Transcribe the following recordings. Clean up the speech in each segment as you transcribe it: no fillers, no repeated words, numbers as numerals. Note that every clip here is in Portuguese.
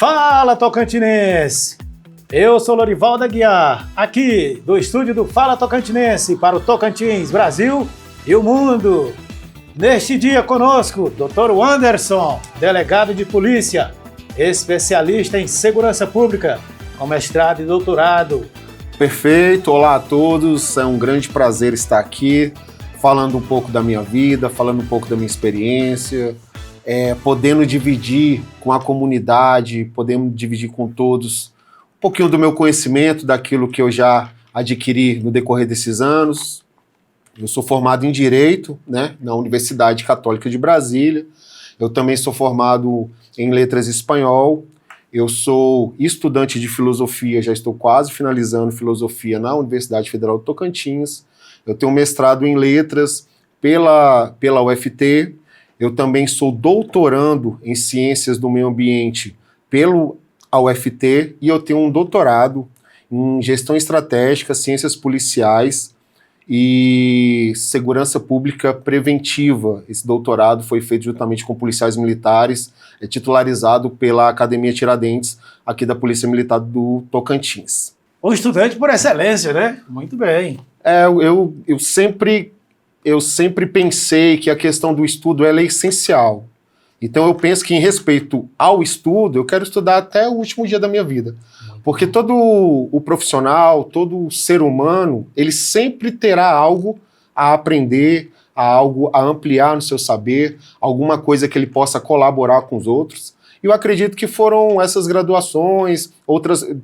Fala, Tocantinense! Eu sou Lorivaldo Aguiar, aqui do estúdio do Fala Tocantinense para o Tocantins, Brasil e o mundo. Neste dia conosco, Dr. Wanderson, delegado de polícia, especialista em segurança pública, com mestrado e doutorado. Perfeito, olá a todos, é um grande prazer estar aqui, falando um pouco da minha vida, falando um pouco da minha experiência, podendo dividir com a comunidade, podendo dividir com todos um pouquinho do meu conhecimento, daquilo que eu já adquiri no decorrer desses anos. Eu sou formado em Direito, né, na Universidade Católica de Brasília. Eu também sou formado em Letras Espanhol. Eu sou estudante de Filosofia, já estou quase finalizando Filosofia na Universidade Federal do Tocantins. Eu tenho um mestrado em Letras pela UFT. Eu também sou doutorando em Ciências do Meio Ambiente pela UFT e eu tenho um doutorado em Gestão Estratégica, Ciências Policiais e Segurança Pública Preventiva. Esse doutorado foi feito juntamente com policiais militares, titularizado pela Academia Tiradentes, aqui da Polícia Militar do Tocantins. Um estudante por excelência, né? Muito bem. Eu sempre pensei que a questão do estudo ela é essencial. Então eu penso que em respeito ao estudo, eu quero estudar até o último dia da minha vida. Porque todo o profissional, todo ser humano, ele sempre terá algo a aprender, algo a ampliar no seu saber, alguma coisa que ele possa colaborar com os outros. E eu acredito que foram essas graduações,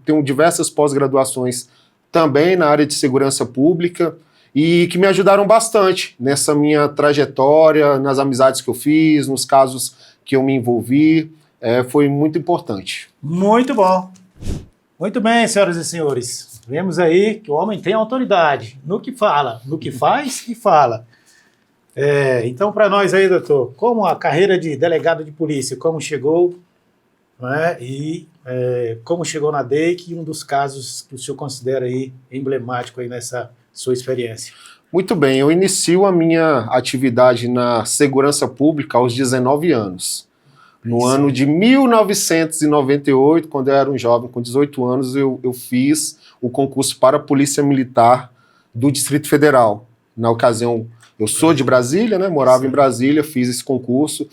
tenho diversas pós-graduações também na área de segurança pública, e que me ajudaram bastante nessa minha trajetória, nas amizades que eu fiz, nos casos que eu me envolvi. Foi muito importante. Muito bom. Muito bem, senhoras e senhores. Vemos aí que o homem tem autoridade no que fala, no que faz e fala. Então, para nós aí, doutor, como a carreira de delegado de polícia, como chegou, né, e como chegou na DEIC, e um dos casos que o senhor considera aí emblemático aí nessa sua experiência? Muito bem, eu inicio a minha atividade na segurança pública aos 19 anos. No ano de 1998, quando eu era um jovem com 18 anos, eu fiz o concurso para a Polícia Militar do Distrito Federal. Na ocasião, eu sou de Brasília, né, morava em Brasília, fiz esse concurso,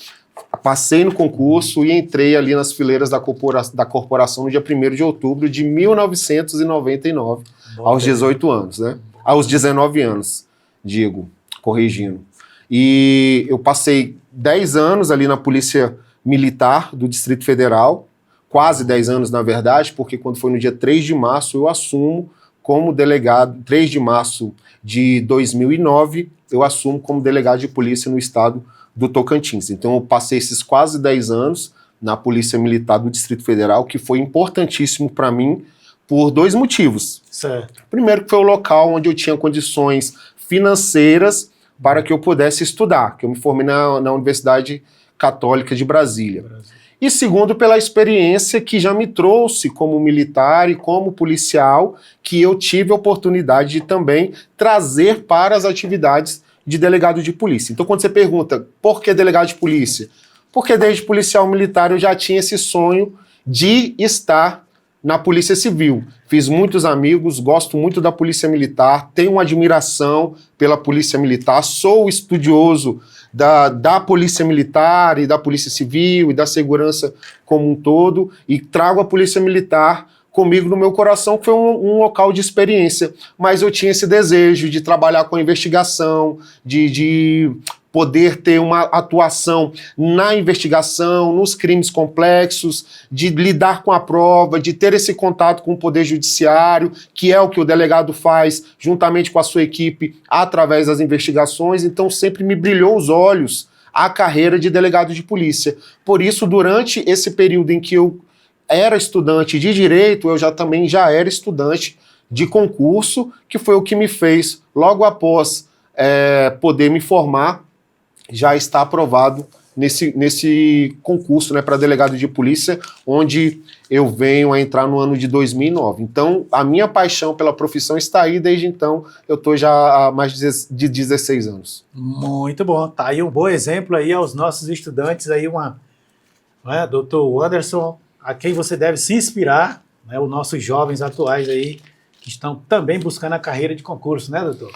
passei no concurso e entrei ali nas fileiras da corporação no dia 1º de outubro de 1999, aos 18 anos, né? Aos 19 anos, corrigindo. E eu passei 10 anos ali na Polícia Militar do Distrito Federal, quase 10 anos na verdade, porque quando foi no dia 3 de março eu assumo como delegado, 3 de março de 2009, eu assumo como delegado de polícia no estado do Tocantins. Então eu passei esses quase 10 anos na Polícia Militar do Distrito Federal, que foi importantíssimo para mim por 2 motivos. Certo. Primeiro que foi o local onde eu tinha condições financeiras para que eu pudesse estudar, que eu me formei na Universidade Católica de Brasília. E segundo, pela experiência que já me trouxe como militar e como policial, que eu tive a oportunidade de também trazer para as atividades de delegado de polícia. Então quando você pergunta, por que delegado de polícia? Porque desde policial militar eu já tinha esse sonho de estar na Polícia Civil. Fiz muitos amigos, gosto muito da Polícia Militar, tenho uma admiração pela Polícia Militar, sou estudioso da Polícia Militar e da Polícia Civil e da segurança como um todo, e trago a Polícia Militar comigo no meu coração, que foi um local de experiência. Mas eu tinha esse desejo de trabalhar com a investigação, de poder ter uma atuação na investigação, nos crimes complexos, de lidar com a prova, de ter esse contato com o Poder Judiciário, que é o que o delegado faz juntamente com a sua equipe através das investigações. Então sempre me brilhou os olhos a carreira de delegado de polícia. Por isso, durante esse período em que eu era estudante de Direito, eu também já era estudante de concurso, que foi o que me fez, logo após poder me formar, já está aprovado nesse concurso, né, para delegado de polícia, onde eu venho a entrar no ano de 2009. Então, a minha paixão pela profissão está aí, desde então eu estou já há mais de 16 anos. Muito bom, tá aí um bom exemplo aí aos nossos estudantes, aí doutor Wanderson, a quem você deve se inspirar, né, os nossos jovens atuais aí, que estão também buscando a carreira de concurso, né, doutor?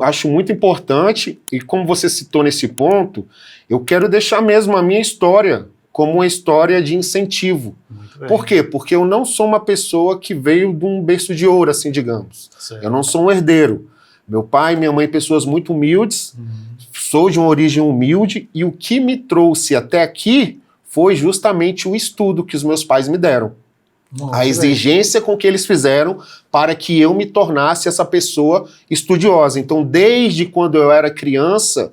Acho muito importante, e como você citou nesse ponto, eu quero deixar mesmo a minha história como uma história de incentivo. Por quê? Porque eu não sou uma pessoa que veio de um berço de ouro, assim, digamos. Certo. Eu não sou um herdeiro. Meu pai e minha mãe, pessoas muito humildes, sou de uma origem humilde, e o que me trouxe até aqui foi justamente o estudo que os meus pais me deram. A exigência com que eles fizeram para que eu me tornasse essa pessoa estudiosa. Então, desde quando eu era criança,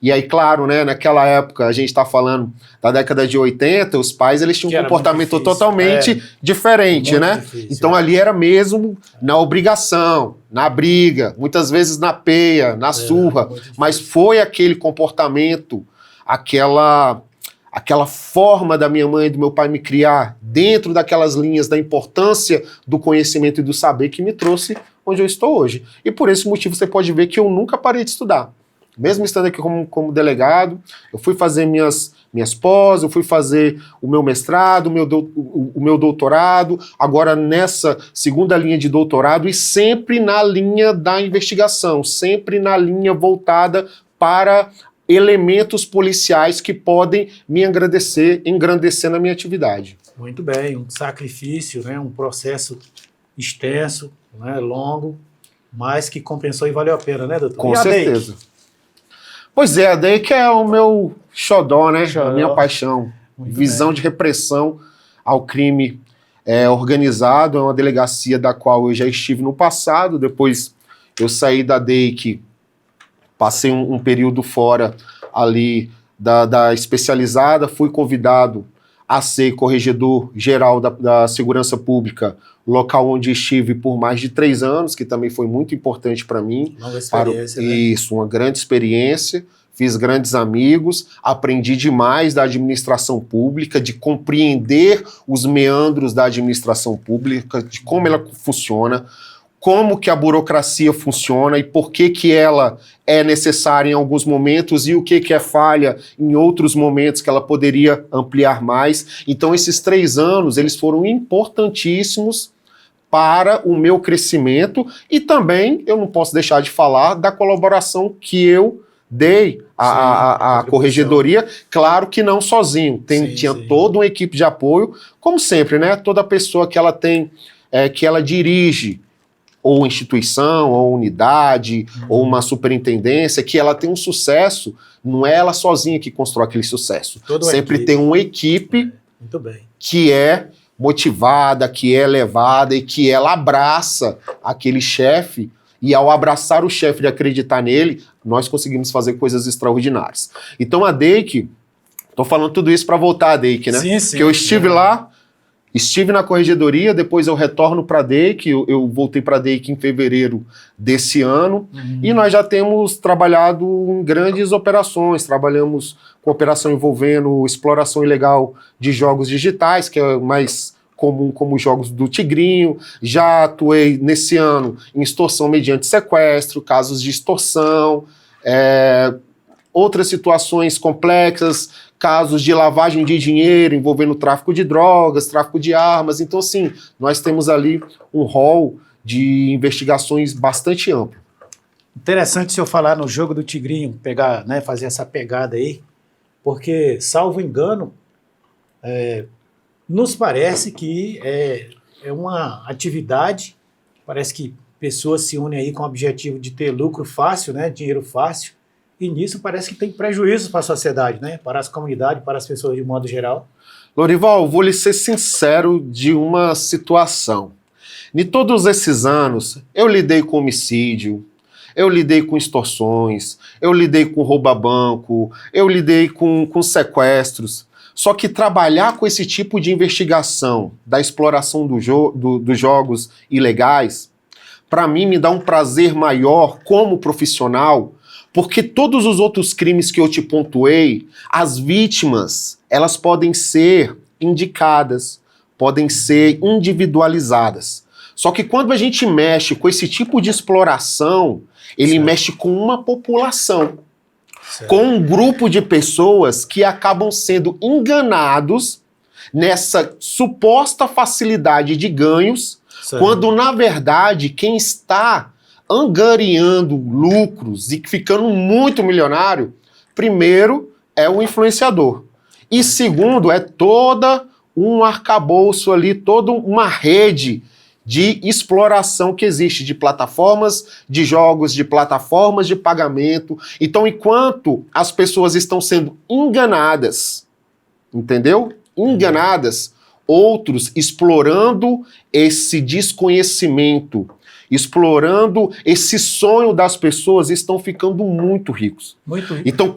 e aí, claro, né, naquela época, a gente está falando da década de 80, os pais eles tinham um comportamento totalmente diferente, né? Difícil, então, ali era mesmo na obrigação, na briga, muitas vezes na peia, na surra, mas foi aquele comportamento, aquela forma da minha mãe e do meu pai me criar dentro daquelas linhas da importância do conhecimento e do saber que me trouxe onde eu estou hoje. E por esse motivo você pode ver que eu nunca parei de estudar. Mesmo estando aqui como delegado, eu fui fazer minhas pós, eu fui fazer o meu mestrado, o meu doutorado, agora nessa segunda linha de doutorado e sempre na linha da investigação, sempre na linha voltada para elementos policiais que podem me engrandecer na minha atividade. Muito bem, um sacrifício, né, um processo extenso, né, longo, mas que compensou e valeu a pena, né, doutor? Com certeza. Pois é, a DEIC é o meu xodó, né, a minha paixão. Muito visão bem. de repressão ao crime organizado, é uma delegacia da qual eu já estive no passado, depois eu saí da DEIC, passei um período fora ali da especializada, fui convidado a ser corregedor geral da segurança pública, local onde estive por mais de 3 anos, que também foi muito importante para mim. Longa experiência, né? Isso, uma grande experiência, fiz grandes amigos, aprendi demais da administração pública, de compreender os meandros da administração pública, de como ela funciona, como que a burocracia funciona e por que ela é necessária em alguns momentos e o que é falha em outros momentos que ela poderia ampliar mais. Então esses 3 anos, eles foram importantíssimos para o meu crescimento e também, eu não posso deixar de falar, da colaboração que eu dei à corregedoria, claro que não sozinho, tinha toda uma equipe de apoio, como sempre, né? Toda pessoa que ela tem, que ela dirige, ou instituição, ou unidade, ou uma superintendência, que ela tem um sucesso, não é ela sozinha que constrói aquele sucesso. Sempre tem uma equipe muito bem, que é motivada, que é levada e que ela abraça aquele chefe, e ao abraçar o chefe e acreditar nele, nós conseguimos fazer coisas extraordinárias. Então a DEIC, tô falando tudo isso para voltar à DEIC, né? Sim, sim. Porque eu estive lá, estive na corregedoria, depois eu retorno para a DEIC, eu voltei para a DEIC em fevereiro desse ano, e nós já temos trabalhado em grandes operações, trabalhamos com operação envolvendo exploração ilegal de jogos digitais, que é mais comum como os jogos do Tigrinho, já atuei nesse ano em extorsão mediante sequestro, casos de extorsão, outras situações complexas, casos de lavagem de dinheiro envolvendo tráfico de drogas, tráfico de armas. Então, assim, nós temos ali um rol de investigações bastante amplo. Interessante o senhor falar no jogo do Tigrinho, pegar, né, fazer essa pegada aí, porque, salvo engano, nos parece que é uma atividade, parece que pessoas se unem aí com o objetivo de ter lucro fácil, né, dinheiro fácil, e nisso parece que tem prejuízos para a sociedade, né? Para as comunidades, para as pessoas de modo geral. Lorival, vou lhe ser sincero de uma situação. Em todos esses anos, eu lidei com homicídio, eu lidei com extorsões, eu lidei com rouba-banco, eu lidei com sequestros. Só que trabalhar com esse tipo de investigação da exploração dos jogos ilegais, para mim me dá um prazer maior como profissional, porque todos os outros crimes que eu te pontuei, as vítimas, elas podem ser indicadas, podem ser individualizadas. Só que quando a gente mexe com esse tipo de exploração, ele mexe com uma população, com um grupo de pessoas que acabam sendo enganados nessa suposta facilidade de ganhos, Certo. quando na verdade quem está angariando lucros e ficando muito milionário, primeiro é o influenciador. E segundo, é toda um arcabouço ali, toda uma rede de exploração que existe de plataformas de jogos, de plataformas de pagamento. Então, enquanto as pessoas estão sendo enganadas, entendeu? Enganadas, outros explorando esse desconhecimento, explorando esse sonho das pessoas, estão ficando muito ricos. Muito rico. Então,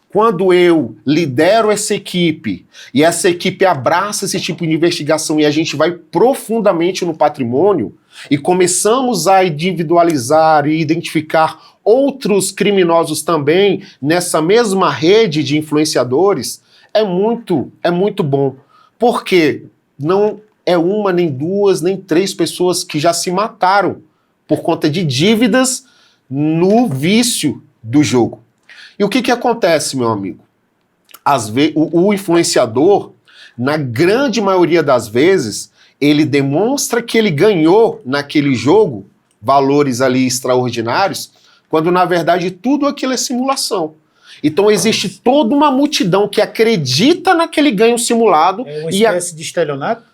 quando eu lidero essa equipe e essa equipe abraça esse tipo de investigação e a gente vai profundamente no patrimônio e começamos a individualizar e identificar outros criminosos também nessa mesma rede de influenciadores, é muito bom. Porque não é uma, nem duas, nem três pessoas que já se mataram por conta de dívidas no vício do jogo. E o que acontece, meu amigo? O influenciador, na grande maioria das vezes, ele demonstra que ele ganhou naquele jogo valores ali extraordinários, quando na verdade tudo aquilo é simulação. Então existe toda uma multidão que acredita naquele ganho simulado. É uma espécie de estelionato?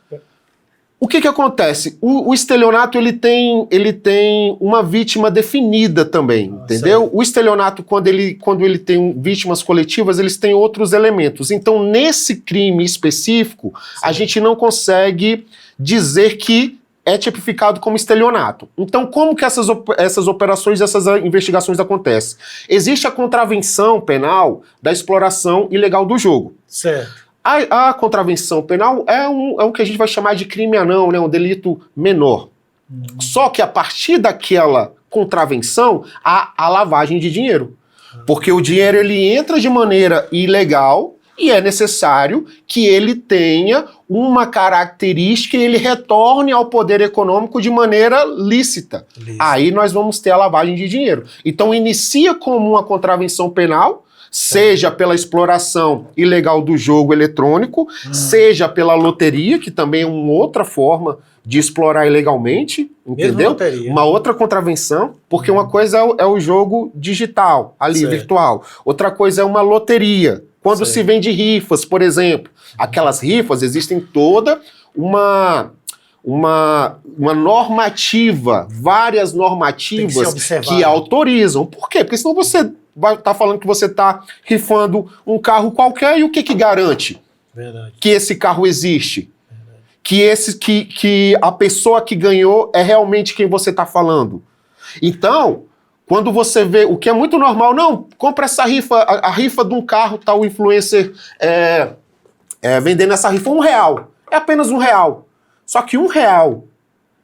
O que acontece? O estelionato ele tem uma vítima definida também, entendeu? Certo. O estelionato, quando ele tem vítimas coletivas, eles têm outros elementos. Então, nesse crime específico, a gente não consegue dizer que é tipificado como estelionato. Então, como que essas operações, essas investigações acontecem? Existe a contravenção penal da exploração ilegal do jogo. Certo. A contravenção penal é um que a gente vai chamar de crime anão, né, um delito menor. Só que a partir daquela contravenção, há a lavagem de dinheiro. Porque o dinheiro ele entra de maneira ilegal e é necessário que ele tenha uma característica e ele retorne ao poder econômico de maneira lícita. Aí nós vamos ter a lavagem de dinheiro. Então inicia como uma contravenção penal, seja pela exploração ilegal do jogo eletrônico, seja pela loteria, que também é uma outra forma de explorar ilegalmente, entendeu? Uma outra contravenção, porque uma coisa é o jogo digital, ali, certo, virtual. Outra coisa é uma loteria. Quando se vende rifas, por exemplo. Aquelas rifas, existem toda uma normativa, várias normativas que autorizam. Por quê? Porque senão você vai estar falando que você está rifando um carro qualquer e o que garante que esse carro existe? Que a pessoa que ganhou é realmente quem você está falando. Então, quando você vê, o que é muito normal, não, compra essa rifa, a rifa de um carro, tá o influencer vendendo essa rifa R$1. É apenas R$1. Só que R$1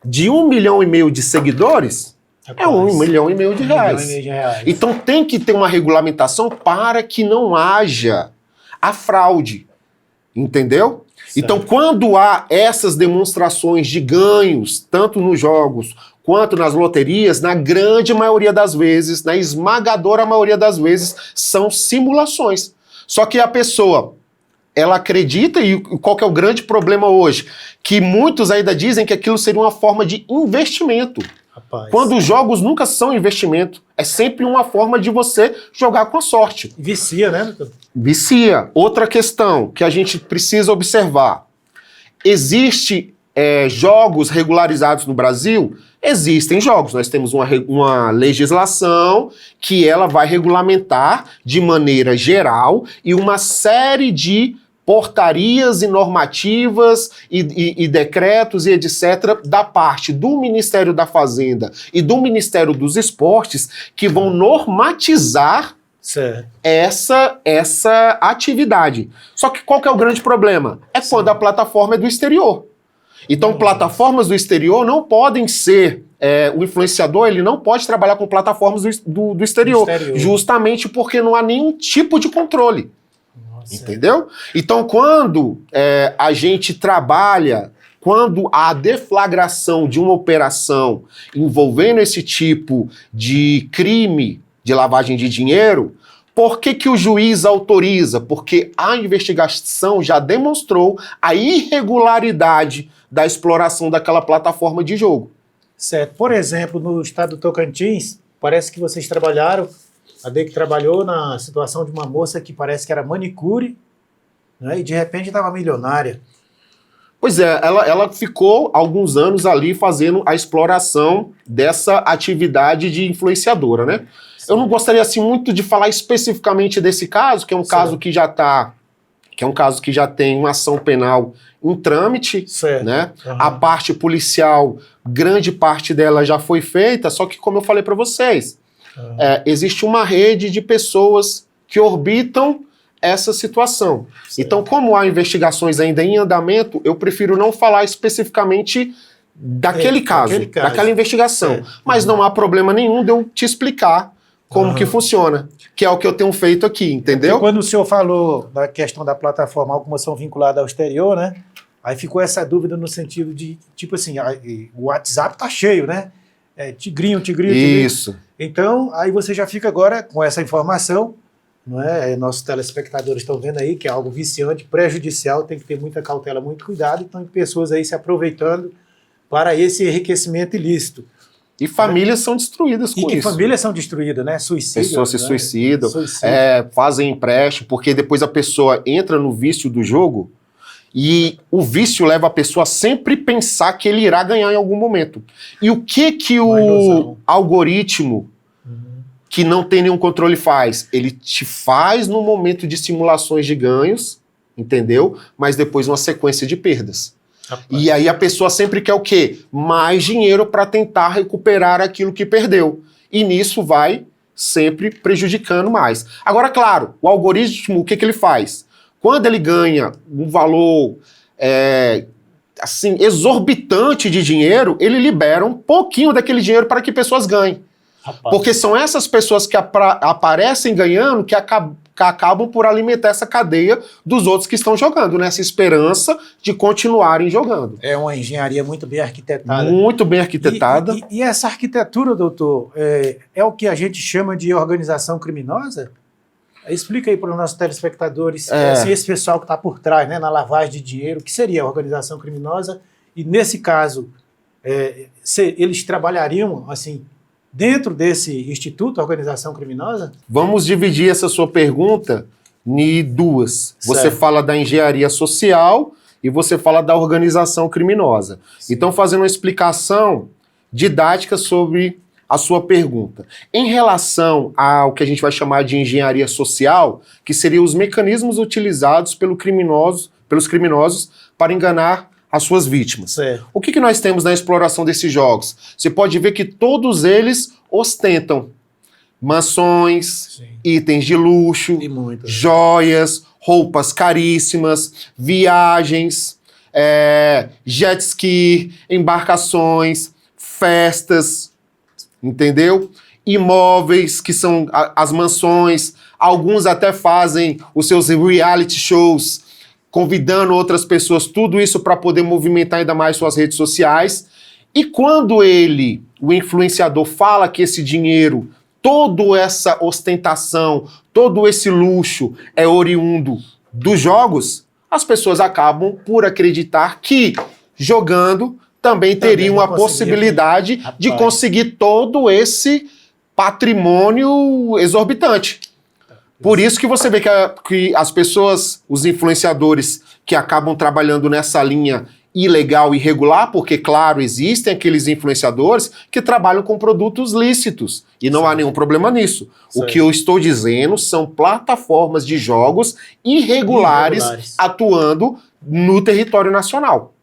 de 1,5 milhão de seguidores é R$1,5 milhão de reais. Então tem que ter uma regulamentação para que não haja a fraude. Entendeu? Certo. Então, quando há essas demonstrações de ganhos, tanto nos jogos quanto nas loterias, na grande maioria das vezes, na esmagadora maioria das vezes, são simulações. Só que a pessoa, ela acredita, e qual que é o grande problema hoje? Que muitos ainda dizem que aquilo seria uma forma de investimento. Rapaz. Quando os jogos nunca são investimento, é sempre uma forma de você jogar com a sorte. Vicia, né, doutor? Vicia. Outra questão que a gente precisa observar. Existe jogos regularizados no Brasil? Existem jogos. Nós temos uma legislação que ela vai regulamentar de maneira geral e uma série de portarias e normativas e decretos e etc. da parte do Ministério da Fazenda e do Ministério dos Esportes que vão normatizar essa atividade. Só que qual que é o grande problema? É quando a plataforma é do exterior. Então, plataformas do exterior não podem ser... o influenciador ele não pode trabalhar com plataformas do exterior, justamente porque não há nenhum tipo de controle. Entendeu? Então, quando a gente trabalha, quando há deflagração de uma operação envolvendo esse tipo de crime de lavagem de dinheiro, Por que que o juiz autoriza? Porque a investigação já demonstrou a irregularidade da exploração daquela plataforma de jogo. Certo. Por exemplo, no estado do Tocantins, parece que vocês trabalharam, a DEIC trabalhou na situação de uma moça que parece que era manicure, né, e de repente estava milionária. Pois é, ela ficou alguns anos ali fazendo a exploração dessa atividade de influenciadora, né? Eu não gostaria assim muito de falar especificamente desse caso, que é um caso que já está, que é um caso que já tem uma ação penal em trâmite, né? A parte policial, grande parte dela já foi feita, só que como eu falei para vocês, existe uma rede de pessoas que orbitam essa situação. Certo. Então, como há investigações ainda em andamento, eu prefiro não falar especificamente daquele caso, daquela investigação. Mas não há problema nenhum de eu te explicar como que funciona, que é o que eu tenho feito aqui, entendeu? Porque quando o senhor falou da questão da plataforma, alguma ação vinculada ao exterior, né? Aí ficou essa dúvida no sentido de, tipo assim, o WhatsApp tá cheio, né? Tigrinho. Isso. Então, aí você já fica agora com essa informação, não é? Nossos telespectadores estão vendo aí que é algo viciante, prejudicial, tem que ter muita cautela, muito cuidado. Então, tem pessoas aí se aproveitando para esse enriquecimento ilícito. E famílias são destruídas com isso. E famílias são destruídas, né? Suicídio. Pessoas se suicidam, fazem empréstimo, porque depois a pessoa entra no vício do jogo e o vício leva a pessoa a sempre pensar que ele irá ganhar em algum momento. E o que o algoritmo que não tem nenhum controle faz? Ele te faz no momento de simulações de ganhos, entendeu? Mas depois uma sequência de perdas. Rapaz. E aí a pessoa sempre quer o quê? Mais dinheiro para tentar recuperar aquilo que perdeu. E nisso vai sempre prejudicando mais. Agora, claro, o algoritmo, o que ele faz? Quando ele ganha um valor assim, exorbitante de dinheiro, ele libera um pouquinho daquele dinheiro para que pessoas ganhem. Rapaz. Porque são essas pessoas que aparecem ganhando que acabam por alimentar essa cadeia dos outros que estão jogando, nessa esperança de continuarem jogando. É uma engenharia muito bem arquitetada. Muito bem arquitetada. E essa arquitetura, doutor, é o que a gente chama de organização criminosa? Explica aí para os nossos telespectadores, assim, esse pessoal que está por trás, né, na lavagem de dinheiro, o que seria a organização criminosa? E nesse caso, eles trabalhariam, assim, dentro desse instituto, organização criminosa? Vamos dividir essa sua pergunta em duas. Certo. Você fala da engenharia social e você fala da organização criminosa. Sim. Então, fazendo uma explicação didática sobre a sua pergunta. Em relação ao que a gente vai chamar de engenharia social, que seriam os mecanismos utilizados pelos criminosos para enganar as suas vítimas. Certo. O que nós temos na exploração desses jogos? Você pode ver que todos eles ostentam mansões, sim, itens de luxo, joias, roupas caríssimas, viagens, jet ski, embarcações, festas, entendeu? Imóveis, que são as mansões, alguns até fazem os seus reality shows, convidando outras pessoas, tudo isso para poder movimentar ainda mais suas redes sociais. E quando o influenciador, fala que esse dinheiro, toda essa ostentação, todo esse luxo é oriundo dos jogos, as pessoas acabam por acreditar que jogando também teriam a possibilidade de conseguir todo esse patrimônio exorbitante. Por isso que você vê que as pessoas, os influenciadores que acabam trabalhando nessa linha ilegal e irregular, porque, claro, existem aqueles influenciadores que trabalham com produtos lícitos, e não há nenhum problema nisso. O que eu estou dizendo são plataformas de jogos irregulares atuando no território nacional.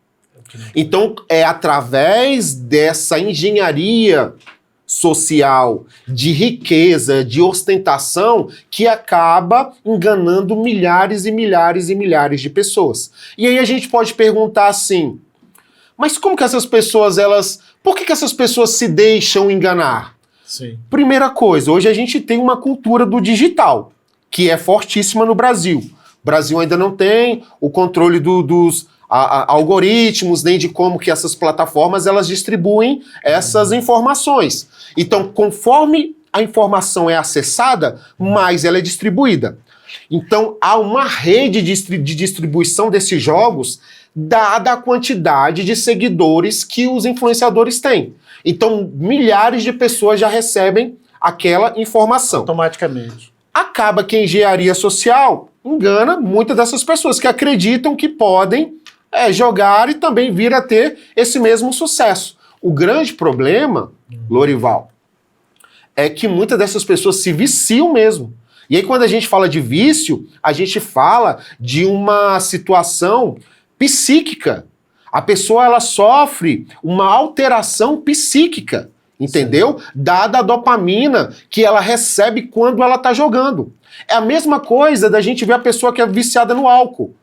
Então, é através dessa engenharia social, de riqueza, de ostentação, que acaba enganando milhares e milhares e milhares de pessoas. E aí a gente pode perguntar assim, mas como que essas pessoas, por que essas pessoas se deixam enganar? Sim. Primeira coisa, hoje a gente tem uma cultura do digital, que é fortíssima no Brasil. O Brasil ainda não tem o controle dos algoritmos, nem de como que essas plataformas elas distribuem essas informações. Então, conforme a informação é acessada, mais ela é distribuída. Então, há uma rede de distribuição desses jogos, dada a quantidade de seguidores que os influenciadores têm. Então, milhares de pessoas já recebem aquela informação. Automaticamente. Acaba que a engenharia social engana muitas dessas pessoas que acreditam que podem jogar e também vir a ter esse mesmo sucesso. O grande problema, Lorival, é que muitas dessas pessoas se viciam mesmo. E aí, quando a gente fala de vício, a gente fala de uma situação psíquica. A pessoa, ela sofre uma alteração psíquica, entendeu? Sim. Dada a dopamina que ela recebe quando ela está jogando. É a mesma coisa da gente ver a pessoa que é viciada no álcool.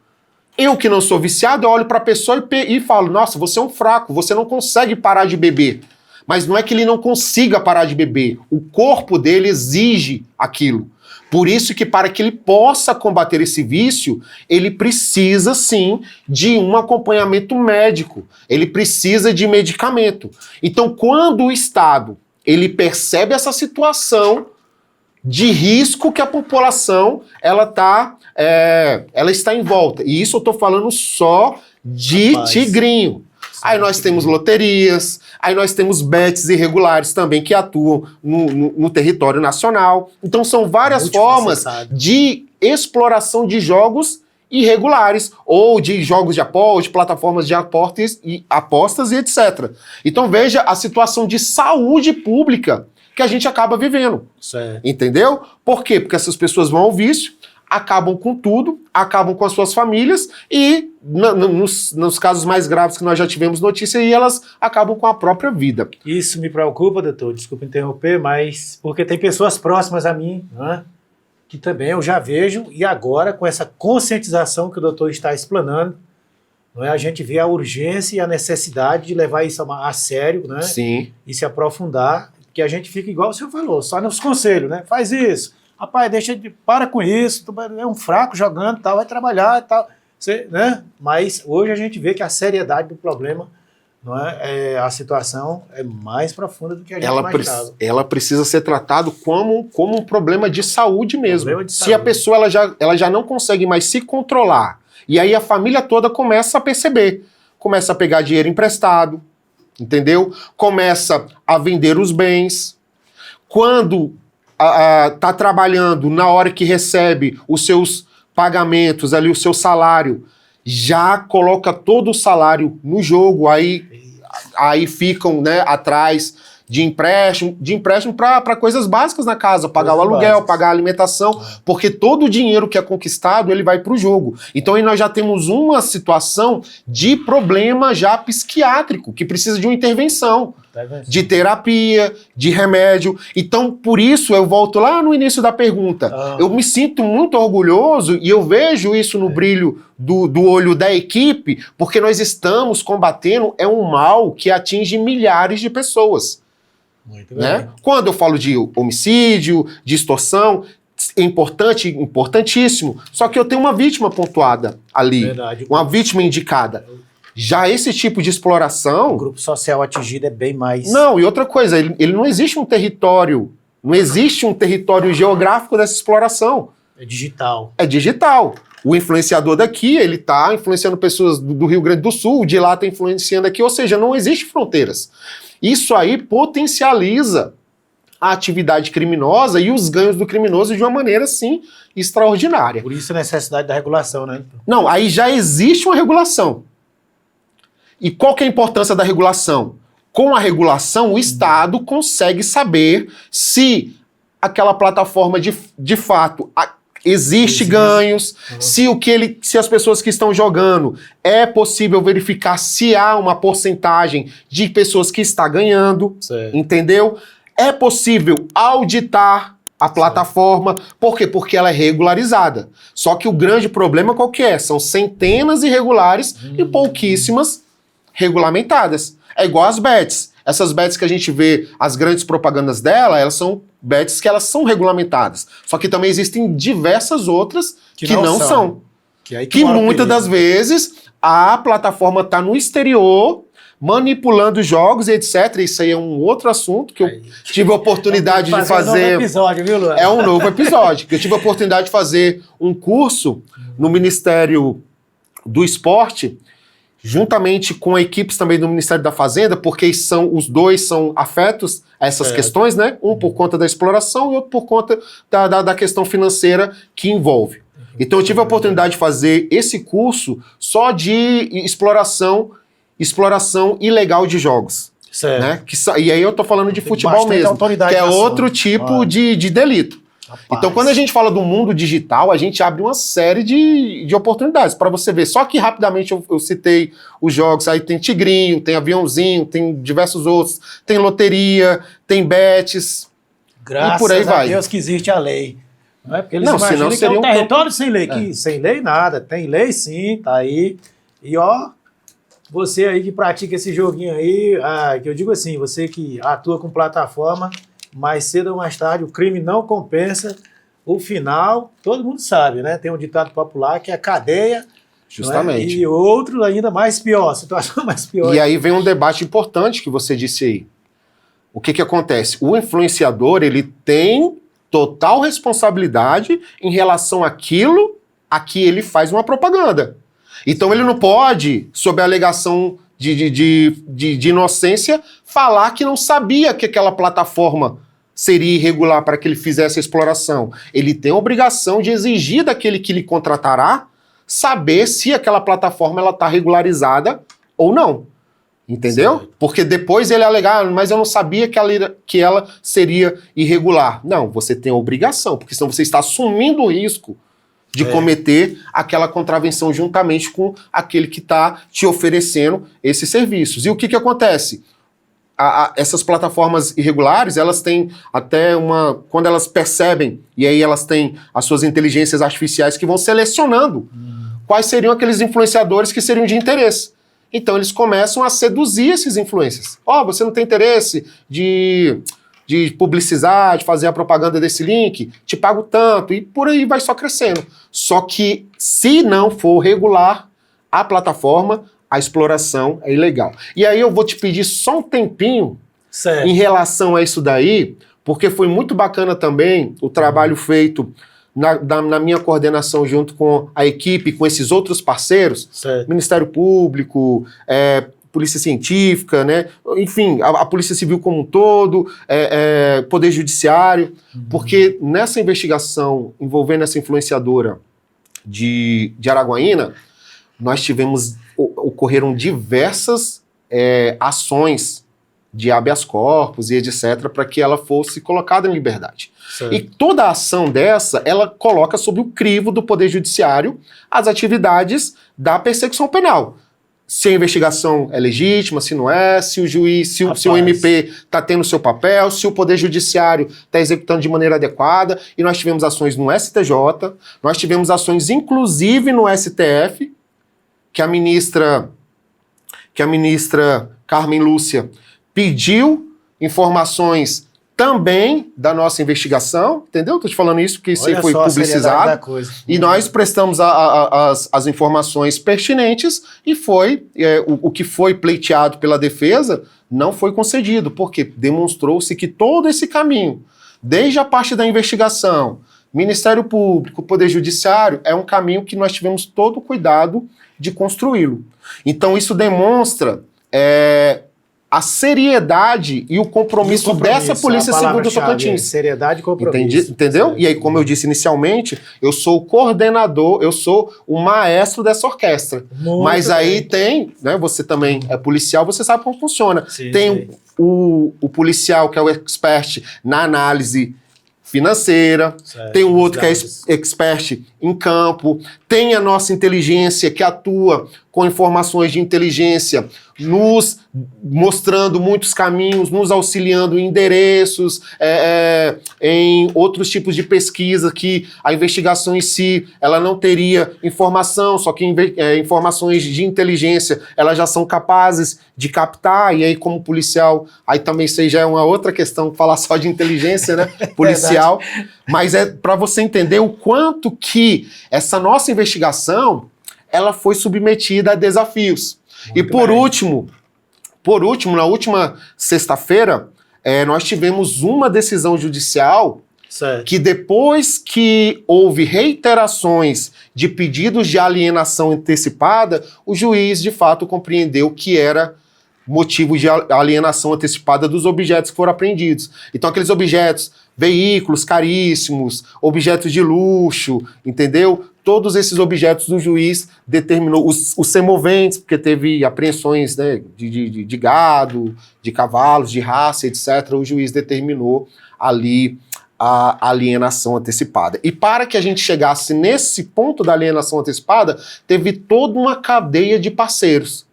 Eu que não sou viciado, eu olho para a pessoa e falo, nossa, você é um fraco, você não consegue parar de beber. Mas não é que ele não consiga parar de beber, o corpo dele exige aquilo. Por isso que para que ele possa combater esse vício, ele precisa sim de um acompanhamento médico, ele precisa de medicamento. Então quando o Estado ele percebe essa situação de risco que a população ela está em volta, e isso eu estou falando só de tigrinho. Aí nós temos loterias, aí nós temos bets irregulares também que atuam no território nacional. Então são várias formas de exploração de jogos irregulares, ou de jogos de aposta, de plataformas de apostas e etc. Então veja a situação de saúde pública que a gente acaba vivendo. Certo. Entendeu? Por quê? Porque essas pessoas vão ao vício, acabam com tudo, acabam com as suas famílias e, nos casos mais graves que nós já tivemos notícia, aí elas acabam com a própria vida. Isso me preocupa, doutor, desculpa interromper, mas porque tem pessoas próximas a mim, né, que também eu já vejo, e agora com essa conscientização que o doutor está explanando, não é, a gente vê a urgência e a necessidade de levar isso a sério, né? Sim. E se aprofundar, que a gente fica igual o senhor falou, só nos conselhos, né? Faz isso. Rapaz, para com isso, tu é um fraco jogando, tal, vai trabalhar e tal, né? Mas hoje a gente vê que a seriedade do problema, não é, a situação é mais profunda do que a gente imaginava. Ela precisa ser tratado como um problema de saúde mesmo. Problema de Se saúde. a pessoa ela já não consegue mais se controlar, e aí a família toda começa a perceber, começa a pegar dinheiro emprestado, entendeu? Começa a vender os bens. Quando tá trabalhando, na hora que recebe os seus pagamentos, ali o seu salário, já coloca todo o salário no jogo, aí ficam, né, atrás de empréstimo para coisas básicas na casa, pagar o aluguel, pagar a alimentação, porque todo o dinheiro que é conquistado, ele vai para o jogo. Então aí nós já temos uma situação de problema já psiquiátrico, que precisa de uma intervenção, de terapia, de remédio. Então, por isso, eu volto lá no início da pergunta. Eu me sinto muito orgulhoso e eu vejo isso no brilho do olho da equipe, porque nós estamos combatendo um mal que atinge milhares de pessoas. Muito né? bem. Quando eu falo de homicídio, de extorsão, é importante, importantíssimo. Só que eu tenho uma vítima pontuada ali, Verdade. uma vítima indicada. Já esse tipo de exploração... O grupo social atingido é bem mais... Não, e outra coisa, ele não existe um território, não existe um território geográfico dessa exploração. É digital. É digital. O influenciador daqui, ele está influenciando pessoas do Rio Grande do Sul, de lá está influenciando aqui, ou seja, não existe fronteiras. Isso aí potencializa a atividade criminosa e os ganhos do criminoso de uma maneira, sim, extraordinária. Por isso a necessidade da regulação, né? Não, aí já existe uma regulação. E qual que é a importância da regulação? Com a regulação, o Estado consegue saber se aquela plataforma de fato existe ganhos, se as pessoas que estão jogando é possível verificar se há uma porcentagem de pessoas que está ganhando, entendeu? É possível auditar a plataforma, por quê? Porque ela é regularizada. Só que o grande problema qual que é? São centenas irregulares e pouquíssimas regulamentadas. É igual as bets. Essas bets que a gente vê, as grandes propagandas dela, elas são bets que elas são regulamentadas. Só que também existem diversas outras que não são. Que muitas das vezes a plataforma está no exterior, manipulando jogos e etc. Isso aí é um outro assunto que eu tive a oportunidade de fazer. Um novo episódio, viu, Luan? É um novo episódio. Que eu tive a oportunidade de fazer um curso no Ministério do Esporte, juntamente com equipes também do Ministério da Fazenda, porque os dois são afetos a essas questões, né? Um por conta da exploração e outro por conta da questão financeira que envolve. Então eu tive a oportunidade de fazer esse curso só de exploração ilegal de jogos. Certo. Né? E aí eu tô falando de futebol mesmo, que é outro tipo de delito. Rapaz. Então, quando a gente fala do mundo digital, a gente abre uma série de oportunidades para você ver. Só que rapidamente eu citei os jogos, aí tem Tigrinho, tem Aviãozinho, tem diversos outros, tem loteria, tem bets, Graças e por aí vai. a Deus que existe a lei. Não é porque eles Não, imaginam senão que é um seria território sem lei. Que sem lei nada, tem lei sim, tá aí. E ó, você aí que pratica esse joguinho aí, que eu digo assim, você que atua com plataforma, mais cedo ou mais tarde o crime não compensa. O final, todo mundo sabe, né? Tem um ditado popular que é cadeia. Justamente. E outro ainda mais pior, situação mais pior. E aí vem um debate importante que você disse aí. O que acontece? O influenciador, ele tem total responsabilidade em relação àquilo a que ele faz uma propaganda. Então ele não pode, sob a alegação de inocência, falar que não sabia que aquela plataforma seria irregular para que ele fizesse a exploração. Ele tem a obrigação de exigir daquele que lhe contratará saber se aquela plataforma está regularizada ou não. Entendeu? Sim. Porque depois ele alegar, mas eu não sabia que ela seria irregular. Não, você tem a obrigação, porque senão você está assumindo o risco de cometer aquela contravenção juntamente com aquele que está te oferecendo esses serviços. E o que acontece? Essas plataformas irregulares, elas têm até quando elas percebem, e aí elas têm as suas inteligências artificiais que vão selecionando quais seriam aqueles influenciadores que seriam de interesse. Então eles começam a seduzir esses influencers. Você não tem interesse de publicizar, de fazer a propaganda desse link? Te pago tanto, e por aí vai só crescendo. Só que se não for regular a plataforma, a exploração é ilegal. E aí eu vou te pedir só um tempinho em relação a isso daí, porque foi muito bacana também o trabalho feito na minha coordenação junto com a equipe, com esses outros parceiros, Ministério Público, Polícia Científica, né? Enfim, a Polícia Civil como um todo, Poder Judiciário, porque nessa investigação envolvendo essa influenciadora de Araguaína, ocorreram diversas ações de habeas corpus e etc., para que ela fosse colocada em liberdade. E toda a ação dessa, ela coloca sob o crivo do Poder Judiciário as atividades da persecução penal. Se a investigação é legítima, se não é, se o juiz, se o MP está tendo seu papel, se o Poder Judiciário está executando de maneira adequada. E nós tivemos ações no STJ, nós tivemos ações inclusive no STF, que a ministra Carmen Lúcia pediu informações também da nossa investigação, entendeu? Estou te falando isso porque isso foi publicizado. E nós prestamos as informações pertinentes e o que foi pleiteado pela defesa não foi concedido, porque demonstrou-se que todo esse caminho, desde a parte da investigação, Ministério Público, Poder Judiciário, é um caminho que nós tivemos todo o cuidado de construí-lo. Então isso demonstra a seriedade e o compromisso dessa Polícia Civil do Tocantins. Seriedade e compromisso. Entendeu? E aí, como eu disse inicialmente, eu sou o coordenador, eu sou o maestro dessa orquestra. Mas aí tem, né, você também é policial, você sabe como funciona. Tem o policial que é o expert na análise financeira, tem o outro que é expert em campo, tem a nossa inteligência que atua com informações de inteligência, nos mostrando muitos caminhos, nos auxiliando em endereços, em outros tipos de pesquisa que a investigação em si, ela não teria informação, só que informações de inteligência, elas já são capazes de captar, e aí como policial, aí também isso aí já é uma outra questão, falar só de inteligência, né, policial, mas é para você entender o quanto que essa nossa investigação, ela foi submetida a desafios. E por último, Por último, na última sexta-feira, nós tivemos uma decisão judicial que depois que houve reiterações de pedidos de alienação antecipada, o juiz de fato compreendeu que era motivo de alienação antecipada dos objetos que foram apreendidos. Então aqueles objetos, veículos caríssimos, objetos de luxo, entendeu? Todos esses objetos o juiz determinou, os semoventes, porque teve apreensões, né, de gado, de cavalos, de raça, etc., o juiz determinou ali a alienação antecipada. E para que a gente chegasse nesse ponto da alienação antecipada, teve toda uma cadeia de parceiros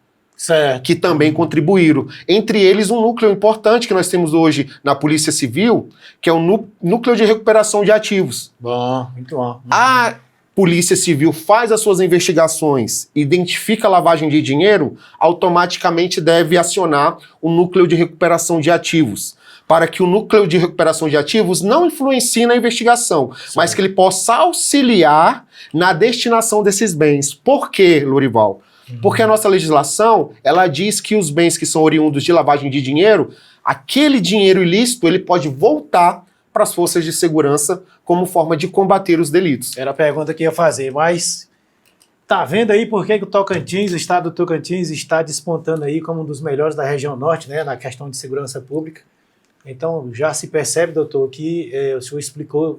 que também contribuíram. Entre eles, um núcleo importante que nós temos hoje na Polícia Civil, que é o Núcleo de Recuperação de Ativos. Bom, muito bom. A Polícia Civil faz as suas investigações, identifica a lavagem de dinheiro, automaticamente deve acionar o Núcleo de Recuperação de Ativos, para que o Núcleo de Recuperação de Ativos não influencie na investigação, mas que ele possa auxiliar na destinação desses bens. Por quê, Lorival? Porque a nossa legislação, ela diz que os bens que são oriundos de lavagem de dinheiro, aquele dinheiro ilícito, ele pode voltar para as forças de segurança como forma de combater os delitos. Era a pergunta que eu ia fazer, mas tá vendo aí por que o Tocantins, o estado do Tocantins, está despontando aí como um dos melhores da região norte, né, na questão de segurança pública? Então já se percebe, doutor, que o senhor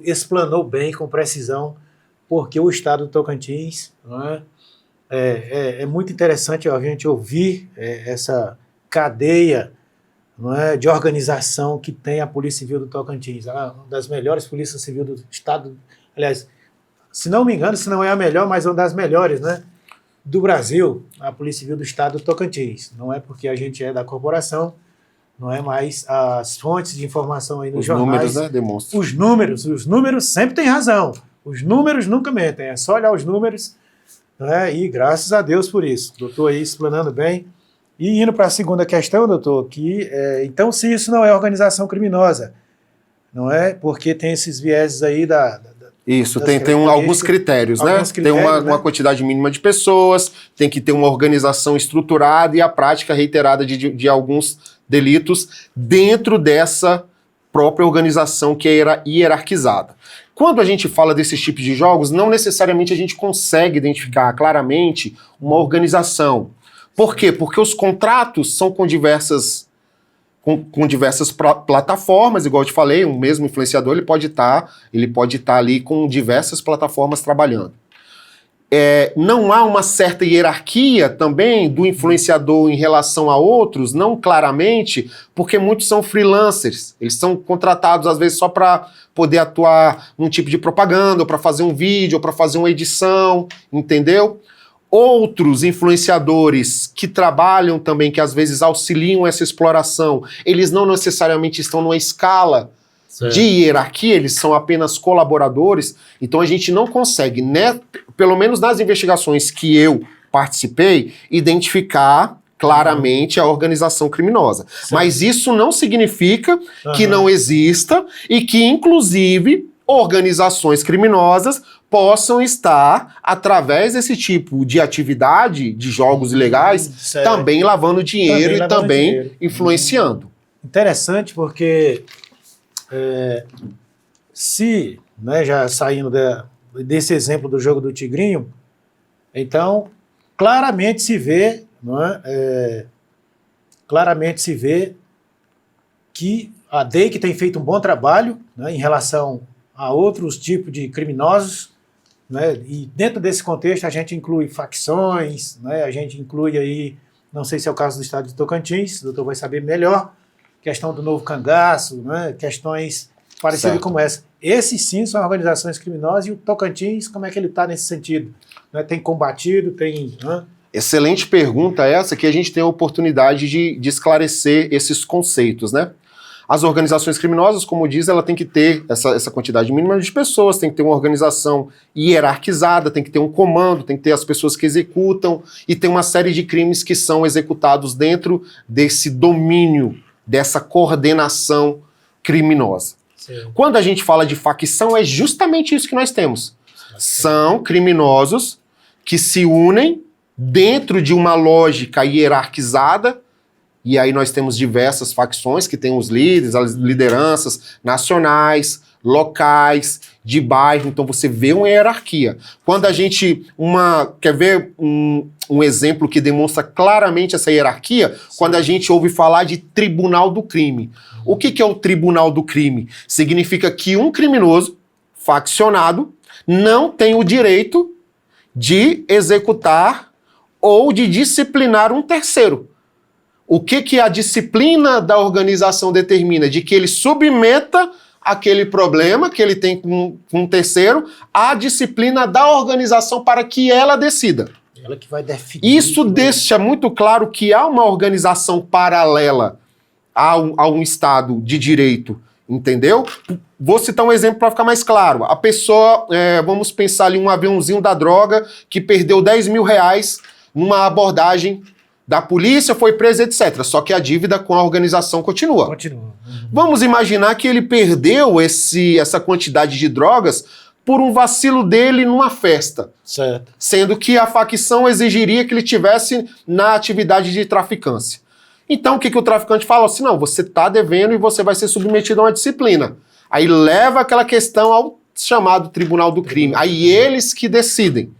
explanou bem, com precisão, porque o estado do Tocantins, não é? É muito interessante a gente ouvir essa cadeia, não é, de organização que tem a Polícia Civil do Tocantins. Ela é uma das melhores polícias civis do estado, aliás, se não me engano, se não é a melhor, mas uma das melhores, né, do Brasil, a Polícia Civil do estado do Tocantins. Não é porque a gente é da corporação, não é mais as fontes de informação aí nos jornais. Os números, né, demonstram. Os números sempre têm razão. Os números nunca mentem, é só olhar os números, né, e graças a Deus por isso. O doutor aí explanando bem. E indo para a segunda questão, doutor, que então se isso não é organização criminosa, não é? Porque tem esses vieses aí Isso, tem alguns critérios, né? Tem uma quantidade mínima de pessoas, tem que ter uma organização estruturada e a prática reiterada de alguns delitos dentro dessa própria organização que é hierarquizada. Quando a gente fala desses tipos de jogos, não necessariamente a gente consegue identificar claramente uma organização. Por quê? Porque os contratos são com diversas plataformas, igual eu te falei, um mesmo influenciador ele pode estar ali com diversas plataformas trabalhando. Não há uma certa hierarquia também do influenciador em relação a outros, não claramente, porque muitos são freelancers, eles são contratados às vezes só para poder atuar num tipo de propaganda, ou para fazer um vídeo, ou para fazer uma edição, entendeu? Outros influenciadores que trabalham também, que às vezes auxiliam essa exploração, eles não necessariamente estão numa escala de hierarquia, eles são apenas colaboradores, então a gente não consegue, né, pelo menos nas investigações que eu participei, identificar claramente a organização criminosa. Mas isso não significa que não exista e que, inclusive, organizações criminosas possam estar, através desse tipo de atividade, de jogos ilegais, também lavando dinheiro e também influenciando. Interessante porque se, né, já saindo desse exemplo do jogo do Tigrinho, então claramente se vê, não é? Claramente se vê que a DEIC tem feito um bom trabalho, né, em relação a outros tipos de criminosos, né, e dentro desse contexto a gente inclui facções, né, a gente inclui aí, não sei se é o caso do estado de Tocantins, o doutor vai saber melhor, questão do novo cangaço, né, questões parecidas como essa. Esses sim são organizações criminosas, e o Tocantins, como é que ele está nesse sentido? Né, tem combatido, tem... Excelente pergunta essa, que a gente tem a oportunidade de esclarecer esses conceitos, né? As organizações criminosas, como diz, ela tem que ter essa quantidade mínima de pessoas, tem que ter uma organização hierarquizada, tem que ter um comando, tem que ter as pessoas que executam, e tem uma série de crimes que são executados dentro desse domínio, dessa coordenação criminosa. Sim. Quando a gente fala de facção, é justamente isso que nós temos. São criminosos que se unem dentro de uma lógica hierarquizada E aí nós temos diversas facções que têm os líderes, as lideranças nacionais, locais, de bairro. Então você vê uma hierarquia. Quando a gente quer ver um exemplo que demonstra claramente essa hierarquia, quando a gente ouve falar de tribunal do crime. O que é o tribunal do crime? Significa que um criminoso faccionado não tem o direito de executar ou de disciplinar um terceiro. O que a disciplina da organização determina? De que ele submeta aquele problema que ele tem com um terceiro à disciplina da organização para que ela decida. Ela que vai definir. Isso deixa muito claro que há uma organização paralela a um Estado de direito, entendeu? Vou citar um exemplo para ficar mais claro. A pessoa, vamos pensar ali um aviãozinho da droga que perdeu 10 mil reais numa abordagem da polícia, foi preso, etc. Só que a dívida com a organização continua. Continua. Uhum. Vamos imaginar que ele perdeu essa quantidade de drogas por um vacilo dele numa festa. Certo. Sendo que a facção exigiria que ele tivesse na atividade de traficância. Então, o que o traficante fala? Assim, não, você está devendo e você vai ser submetido a uma disciplina. Aí leva aquela questão ao chamado Tribunal do Crime. Aí eles que decidem.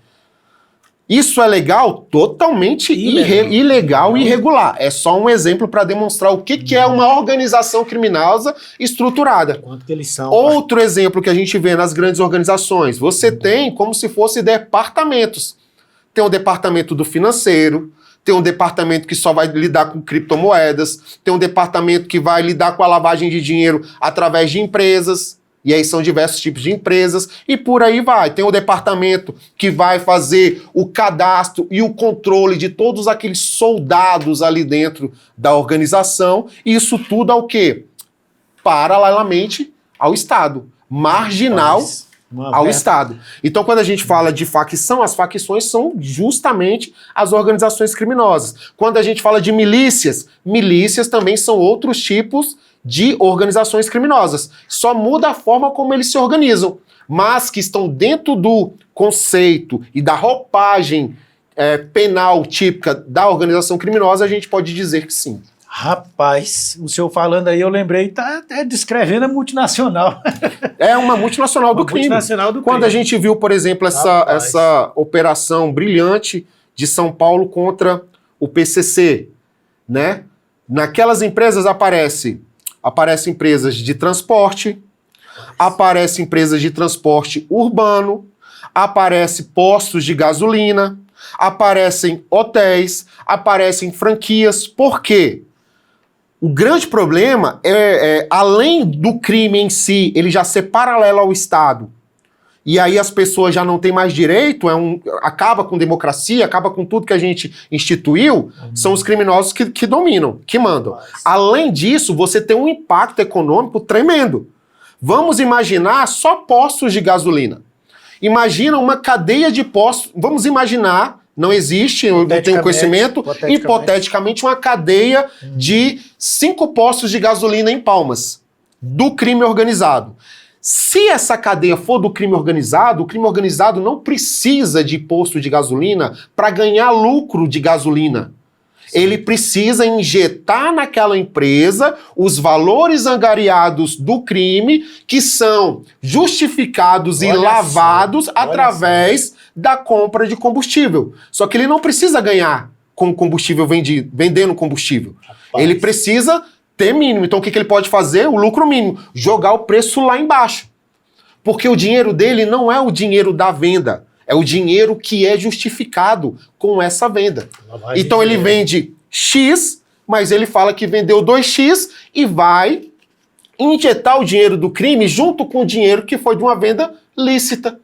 Isso é legal? Totalmente ilegal e irregular. É só um exemplo para demonstrar o que é uma organização criminosa estruturada. Quanto que eles são. Outro exemplo que a gente vê nas grandes organizações. Você tem como se fosse departamentos. Tem o departamento do financeiro, tem um departamento que só vai lidar com criptomoedas, tem um departamento que vai lidar com a lavagem de dinheiro através de empresas, e aí são diversos tipos de empresas, e por aí vai. Tem o departamento que vai fazer o cadastro e o controle de todos aqueles soldados ali dentro da organização, e isso tudo ao quê? Paralelamente ao Estado, marginal ao Estado. Então, quando a gente fala de facção, as facções são justamente as organizações criminosas. Quando a gente fala de milícias, milícias também são outros tipos de organizações criminosas. Só muda a forma como eles se organizam, mas que estão dentro do conceito e da roupagem penal típica da organização criminosa, a gente pode dizer que sim. Rapaz, o senhor falando aí, eu lembrei, tá até descrevendo a multinacional. É uma multinacional do crime. Quando a gente viu, por exemplo, essa operação brilhante de São Paulo contra o PCC, né? Naquelas empresas aparecem empresas de transporte, aparecem empresas de transporte urbano, aparecem postos de gasolina, aparecem hotéis, aparecem franquias. Por quê? O grande problema além do crime em si, ele já ser paralelo ao Estado, e aí as pessoas já não têm mais direito, acaba com democracia, acaba com tudo que a gente instituiu, são os criminosos que dominam, que mandam. Além disso, você tem um impacto econômico tremendo. Vamos imaginar só postos de gasolina. Imagina uma cadeia de postos, vamos imaginar, não existe, eu não tenho conhecimento, hipoteticamente uma cadeia de 5 postos de gasolina em Palmas, do crime organizado. Se essa cadeia for do crime organizado, o crime organizado não precisa de posto de gasolina para ganhar lucro de gasolina. Ele precisa injetar naquela empresa os valores angariados do crime, que são justificados e lavados através da compra de combustível. Só que ele não precisa ganhar com combustível vendendo combustível. Rapaz. Ele precisa ter mínimo. Então o que ele pode fazer? O lucro mínimo. Jogar o preço lá embaixo. Porque o dinheiro dele não é o dinheiro da venda. É o dinheiro que é justificado com essa venda. Então ele vende X, mas ele fala que vendeu 2X e vai injetar o dinheiro do crime junto com o dinheiro que foi de uma venda lícita.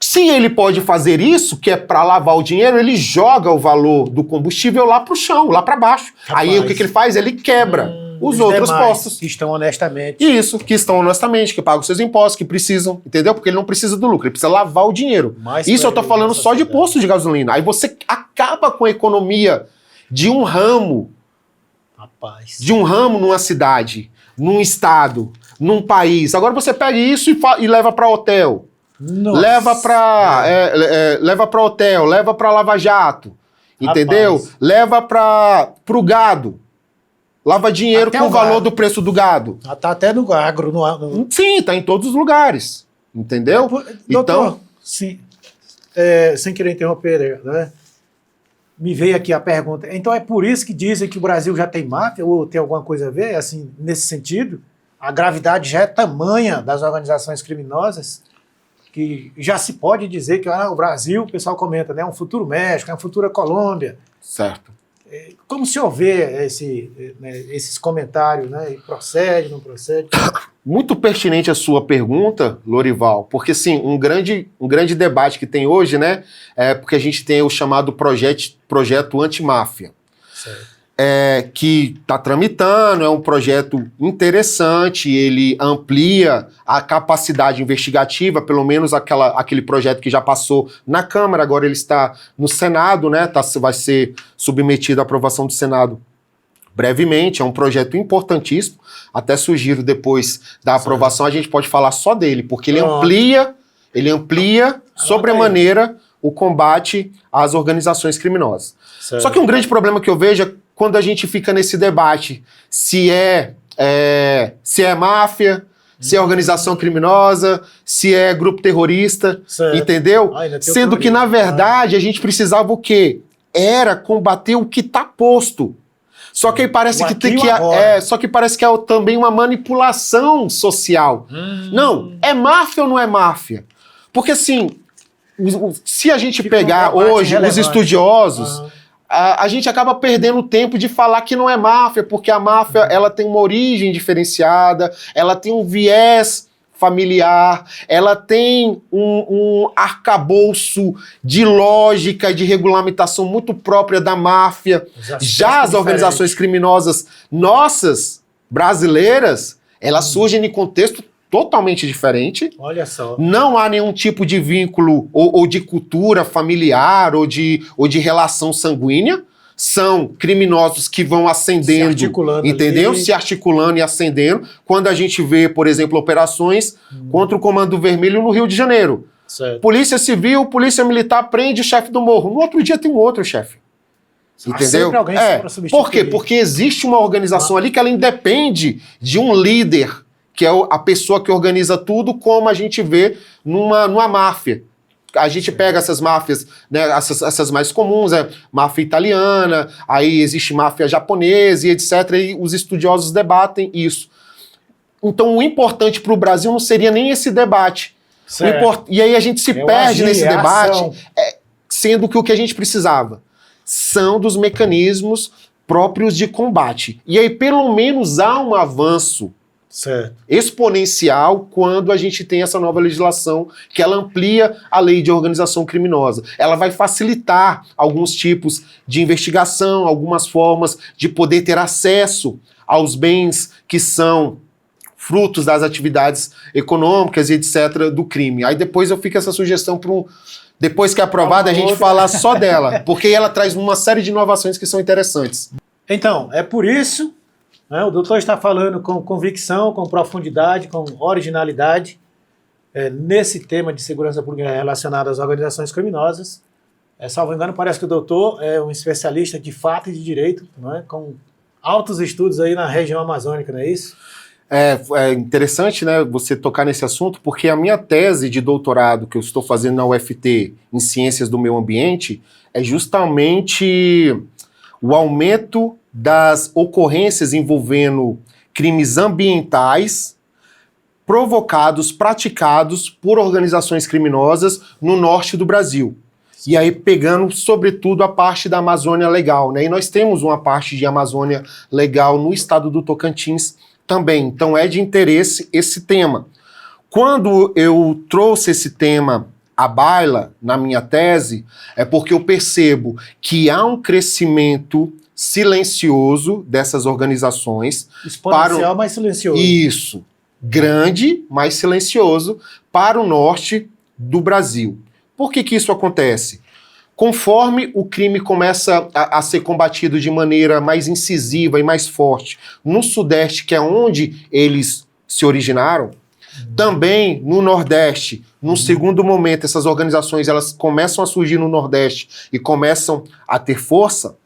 Se ele pode fazer isso, que é para lavar o dinheiro, ele joga o valor do combustível lá para o chão, lá para baixo. Rapaz. Aí o que ele faz? Ele quebra os outros postos. Que estão honestamente. Isso, que estão honestamente, que pagam seus impostos, que precisam, entendeu? Porque ele não precisa do lucro, ele precisa lavar o dinheiro. Isso eu tô falando só de posto de gasolina. Aí você acaba com a economia de um ramo. Rapaz. De um ramo numa cidade, num estado, num país. Agora você pega isso e leva para hotel. Nossa. Leva para hotel, leva para Lava Jato. entendeu? Rapaz. Leva para o gado. Lava dinheiro Até com o valor gado. do preço do gado. Tá até no agro. Sim, tá em todos os lugares, entendeu? Doutor, sim, sem querer interromper, né? Me veio aqui a pergunta. Então é por isso que dizem que o Brasil já tem máfia, ou tem alguma coisa a ver, assim, nesse sentido? A gravidade já é tamanha das organizações criminosas que já se pode dizer que o Brasil, o pessoal comenta, né, é um futuro México, é um futuro Colômbia. Certo. Como se houver esses comentários, né? Procede, não procede? Muito pertinente a sua pergunta, Lorival, porque sim, um grande debate que tem hoje, né, é porque a gente tem o chamado projeto antimáfia, que está tramitando, é um projeto interessante, ele amplia a capacidade investigativa, pelo menos aquele projeto que já passou na Câmara, agora ele está no Senado, né, vai ser submetido à aprovação do Senado brevemente, é um projeto importantíssimo, até sugiro depois da aprovação a gente pode falar só dele, porque ele amplia sobremaneira o combate às organizações criminosas. Certo. Só que um grande problema que eu vejo é quando a gente fica nesse debate se é máfia, se é organização criminosa, se é grupo terrorista, entendeu? Sendo que, na verdade, a gente precisava o quê? Era combater o que está posto. Só que aí parece que é também uma manipulação social. Não, é máfia ou não é máfia? Porque assim, se a gente pegar hoje os estudiosos, a gente acaba perdendo tempo de falar que não é máfia, porque a máfia ela tem uma origem diferenciada, ela tem um viés familiar, ela tem um arcabouço de lógica e de regulamentação muito própria da máfia. Já as organizações criminosas nossas, brasileiras, elas surgem em contexto totalmente diferente. Olha só. Não há nenhum tipo de vínculo ou de cultura familiar ou de relação sanguínea. São criminosos que vão ascendendo, entendeu? Se articulando e ascendendo. Quando a gente vê, por exemplo, operações contra o Comando Vermelho no Rio de Janeiro. Certo. Polícia Civil, Polícia Militar prende o chefe do morro. No outro dia tem um outro chefe. Entendeu? Por quê? Porque existe uma organização ali que ela independe de um líder, que é a pessoa que organiza tudo, como a gente vê numa máfia. A gente pega essas máfias, né, essas mais comuns, máfia italiana, aí existe máfia japonesa e etc. E os estudiosos debatem isso. Então o importante para o Brasil não seria nem esse debate. E aí a gente se perde nesse debate, sendo que o que a gente precisava são dos mecanismos próprios de combate. E aí pelo menos há um avanço exponencial quando a gente tem essa nova legislação que ela amplia a lei de organização criminosa. Ela vai facilitar alguns tipos de investigação, algumas formas de poder ter acesso aos bens que são frutos das atividades econômicas e etc. do crime. Aí depois eu fico essa sugestão para depois que é aprovada a gente falar só dela, porque ela traz uma série de inovações que são interessantes. Então, é por isso... O doutor está falando com convicção, com profundidade, com originalidade nesse tema de segurança pública relacionado às organizações criminosas. Salvo engano, parece que o doutor é um especialista de fato e de direito, não é? Com altos estudos aí na região amazônica, não é isso? É interessante, né, você tocar nesse assunto, porque a minha tese de doutorado que eu estou fazendo na UFT em Ciências do Meio Ambiente é justamente o aumento das ocorrências envolvendo crimes ambientais praticados por organizações criminosas no norte do Brasil. E aí pegando, sobretudo, a parte da Amazônia Legal, né? E nós temos uma parte de Amazônia Legal no estado do Tocantins também. Então é de interesse esse tema. Quando eu trouxe esse tema à baila na minha tese, é porque eu percebo que há um crescimento silencioso dessas organizações. Exponencial, mas silencioso. Isso. Grande, mas silencioso para o norte do Brasil. Por que isso acontece? Conforme o crime começa a ser combatido de maneira mais incisiva e mais forte no Sudeste, que é onde eles se originaram, Também no Nordeste, num segundo momento, essas organizações elas começam a surgir no Nordeste e começam a ter força.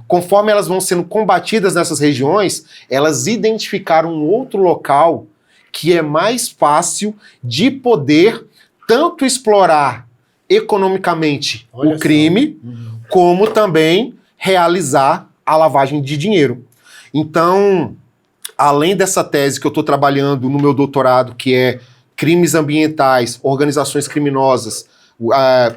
Conforme elas vão sendo combatidas nessas regiões, elas identificaram um outro local que é mais fácil de poder tanto explorar economicamente o crime, como também realizar a lavagem de dinheiro. Então, além dessa tese que eu estou trabalhando no meu doutorado, que é crimes ambientais, organizações criminosas,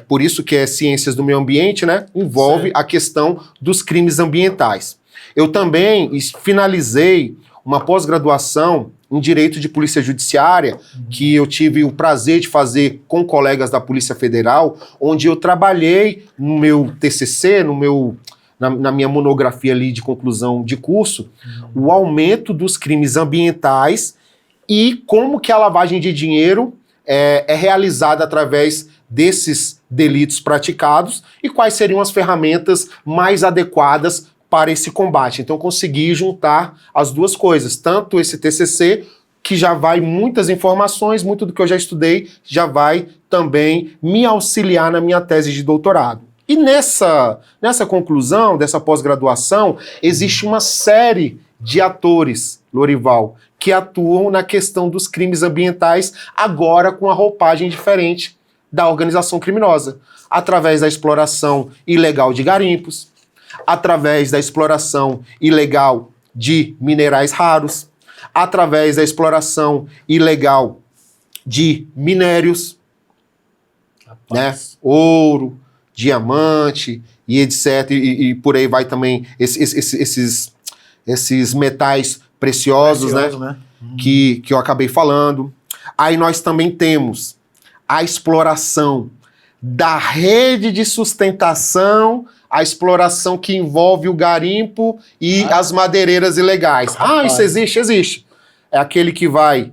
por isso que é ciências do meio ambiente, né? Envolve a questão dos crimes ambientais. Eu também finalizei uma pós-graduação em Direito de Polícia Judiciária, que eu tive o prazer de fazer com colegas da Polícia Federal, onde eu trabalhei no meu TCC, na minha monografia ali de conclusão de curso, o aumento dos crimes ambientais e como que a lavagem de dinheiro é realizada através desses delitos praticados e quais seriam as ferramentas mais adequadas para esse combate. Então, consegui juntar as duas coisas, tanto esse TCC, que já vai muitas informações, muito do que eu já estudei, já vai também me auxiliar na minha tese de doutorado. E nessa conclusão dessa pós-graduação, existe uma série de atores, Lorival, que atuam na questão dos crimes ambientais, agora com a roupagem diferente da organização criminosa, através da exploração ilegal de garimpos, através da exploração ilegal de minerais raros, através da exploração ilegal de minérios, né? Ouro, diamante e etc. E por aí vai também esses metais preciosos, né? Que eu acabei falando. Aí nós também temos a exploração da rede de sustentação, a exploração que envolve o garimpo e as madeireiras ilegais. Isso existe? Existe. É aquele que vai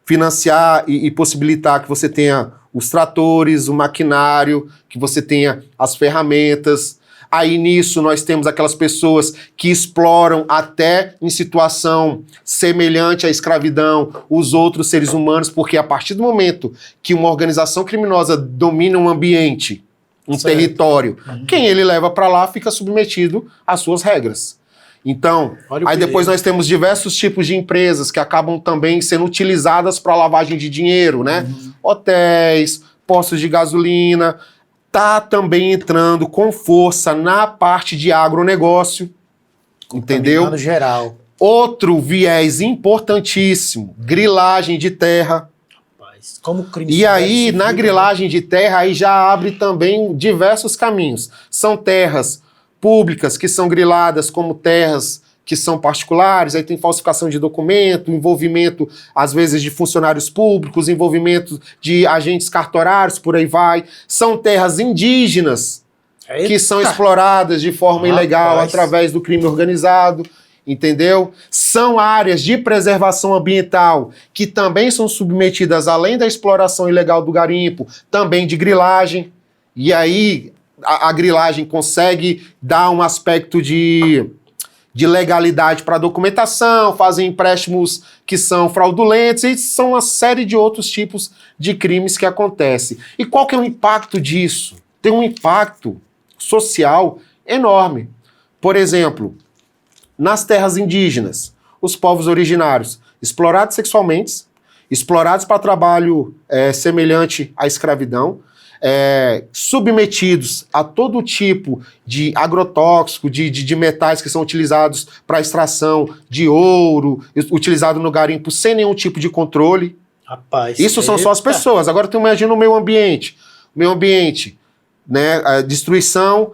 financiar e possibilitar que você tenha os tratores, o maquinário, que você tenha as ferramentas. Aí nisso nós temos aquelas pessoas que exploram até em situação semelhante à escravidão os outros seres humanos, porque a partir do momento que uma organização criminosa domina um ambiente, um território, quem ele leva para lá fica submetido às suas regras. Então, aí depois nós temos diversos tipos de empresas que acabam também sendo utilizadas para lavagem de dinheiro, né? Hotéis, postos de gasolina, tá também entrando com força na parte de agronegócio, entendeu? No geral. Outro viés importantíssimo, grilagem de terra. Como crime. E aí, na grilagem de terra, aí já abre também diversos caminhos. São terras públicas que são griladas como terras que são particulares, aí tem falsificação de documento, envolvimento, às vezes, de funcionários públicos, envolvimento de agentes cartorários, por aí vai. São terras indígenas que são exploradas de forma ilegal através do crime organizado, entendeu? São áreas de preservação ambiental que também são submetidas, além da exploração ilegal do garimpo, também de grilagem. E aí a grilagem consegue dar um aspecto de legalidade para a documentação, fazem empréstimos que são fraudulentos, e são uma série de outros tipos de crimes que acontecem. E qual que é o impacto disso? Tem um impacto social enorme. Por exemplo, nas terras indígenas, os povos originários, explorados sexualmente, explorados para trabalho semelhante à escravidão, submetidos a todo tipo de agrotóxico, de metais que são utilizados para extração de ouro, utilizado no garimpo sem nenhum tipo de controle. Rapaz, isso são só as pessoas. Agora tu imagina o meio ambiente. O meio ambiente, né? A destruição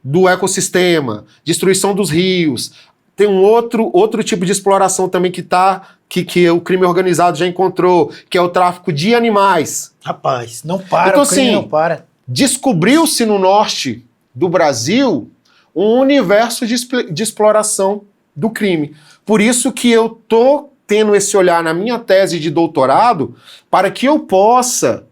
do ecossistema, destruição dos rios. Tem um outro tipo de exploração também que o crime organizado já encontrou, que é o tráfico de animais. Rapaz, não para, então, o crime não para. Descobriu-se no norte do Brasil um universo de exploração do crime. Por isso que eu tô tendo esse olhar na minha tese de doutorado para que eu possa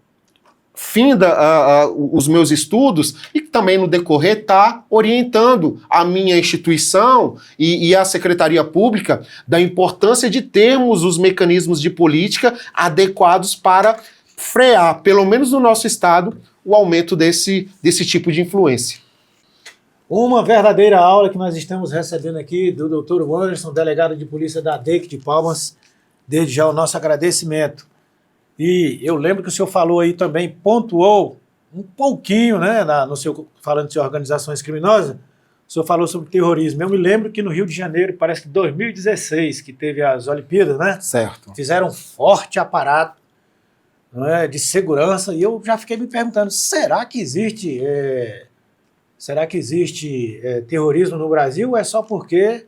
finda os meus estudos e também no decorrer está orientando a minha instituição e a Secretaria Pública da importância de termos os mecanismos de política adequados para frear, pelo menos no nosso estado, o aumento desse tipo de influência. Uma verdadeira aula que nós estamos recebendo aqui do Dr. Wanderson, delegado de polícia da DEIC de Palmas, desde já o nosso agradecimento. E eu lembro que o senhor falou aí também, pontuou um pouquinho, né, falando de organizações criminosas, o senhor falou sobre terrorismo. Eu me lembro que no Rio de Janeiro, parece que 2016, que teve as Olimpíadas, né? Certo. Fizeram um forte aparato, não é, de segurança, e eu já fiquei me perguntando, será que existe terrorismo no Brasil ou é só porque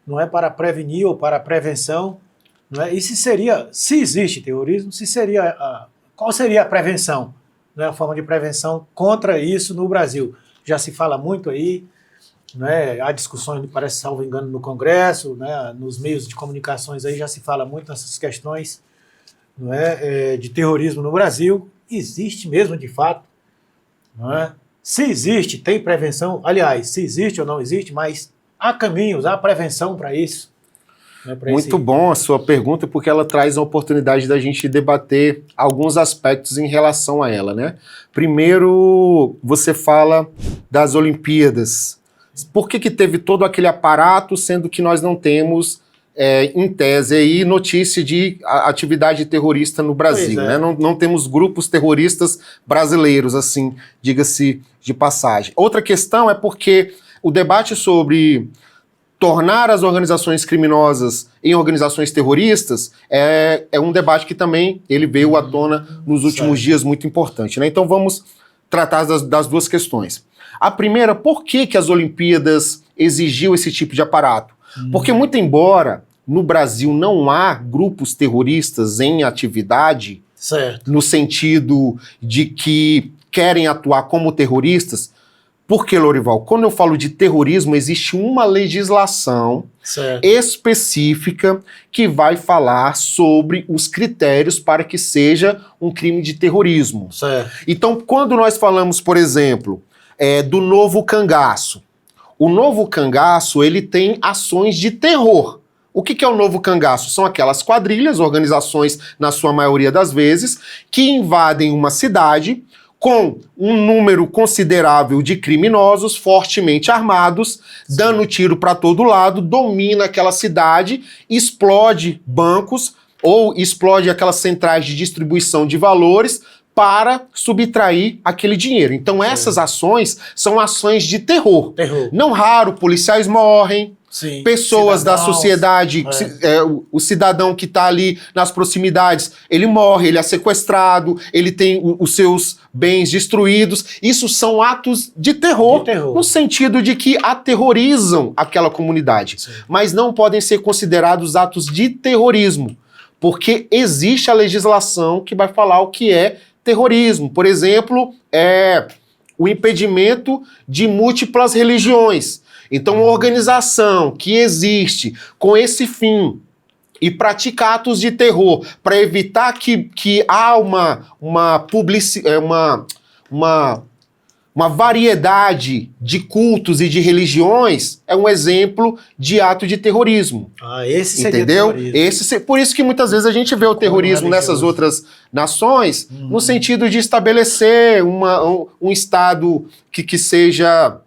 não é para prevenir ou para prevenção? Não é? E se existe terrorismo, qual seria a prevenção? Não é a forma de prevenção contra isso no Brasil? Já se fala muito aí, não é? Há discussões, parece, salvo engano, no Congresso, né? Nos meios de comunicações aí já se fala muito nessas questões, não é? De terrorismo no Brasil. Existe mesmo de fato, não é? Se existe, tem prevenção. Aliás, se existe ou não existe, mas há caminhos, há prevenção para isso. Muito bom a sua pergunta, porque ela traz a oportunidade da gente debater alguns aspectos em relação a ela, né? Primeiro, você fala das Olimpíadas. Por que teve todo aquele aparato, sendo que nós não temos, em tese, aí, notícia de atividade terrorista no Brasil, né? Não temos grupos terroristas brasileiros, assim, diga-se de passagem. Outra questão é porque o debate sobre tornar as organizações criminosas em organizações terroristas é um debate que também ele veio à tona nos últimos dias, muito importante, né? Então vamos tratar das duas questões. A primeira, por que as Olimpíadas exigiu esse tipo de aparato? Porque muito embora no Brasil não há grupos terroristas em atividade, certo, no sentido de que querem atuar como terroristas. Porque, Lorival, quando eu falo de terrorismo, existe uma legislação específica que vai falar sobre os critérios para que seja um crime de terrorismo. Certo. Então, quando nós falamos, por exemplo, do novo cangaço, o novo cangaço ele tem ações de terror. O que é o novo cangaço? São aquelas quadrilhas, organizações, na sua maioria das vezes, que invadem uma cidade com um número considerável de criminosos fortemente armados, dando tiro para todo lado, domina aquela cidade, explode bancos ou explode aquelas centrais de distribuição de valores para subtrair aquele dinheiro. Então essas ações são ações de terror. Não raro, policiais morrem, sim, pessoas da sociedade, o cidadão que está ali nas proximidades, ele morre, ele é sequestrado, ele tem os seus bens destruídos. Isso são atos de terror, no sentido de que aterrorizam aquela comunidade. Sim. Mas não podem ser considerados atos de terrorismo, porque existe a legislação que vai falar o que é terrorismo. Por exemplo, o impedimento de múltiplas religiões. Então, uma organização que existe com esse fim e pratica atos de terror para evitar que há uma variedade de cultos e de religiões, é um exemplo de ato de terrorismo. Esse seria entendeu? Terrorismo. Por isso que muitas vezes a gente vê o terrorismo nessas outras nações, no sentido de estabelecer um Estado que seja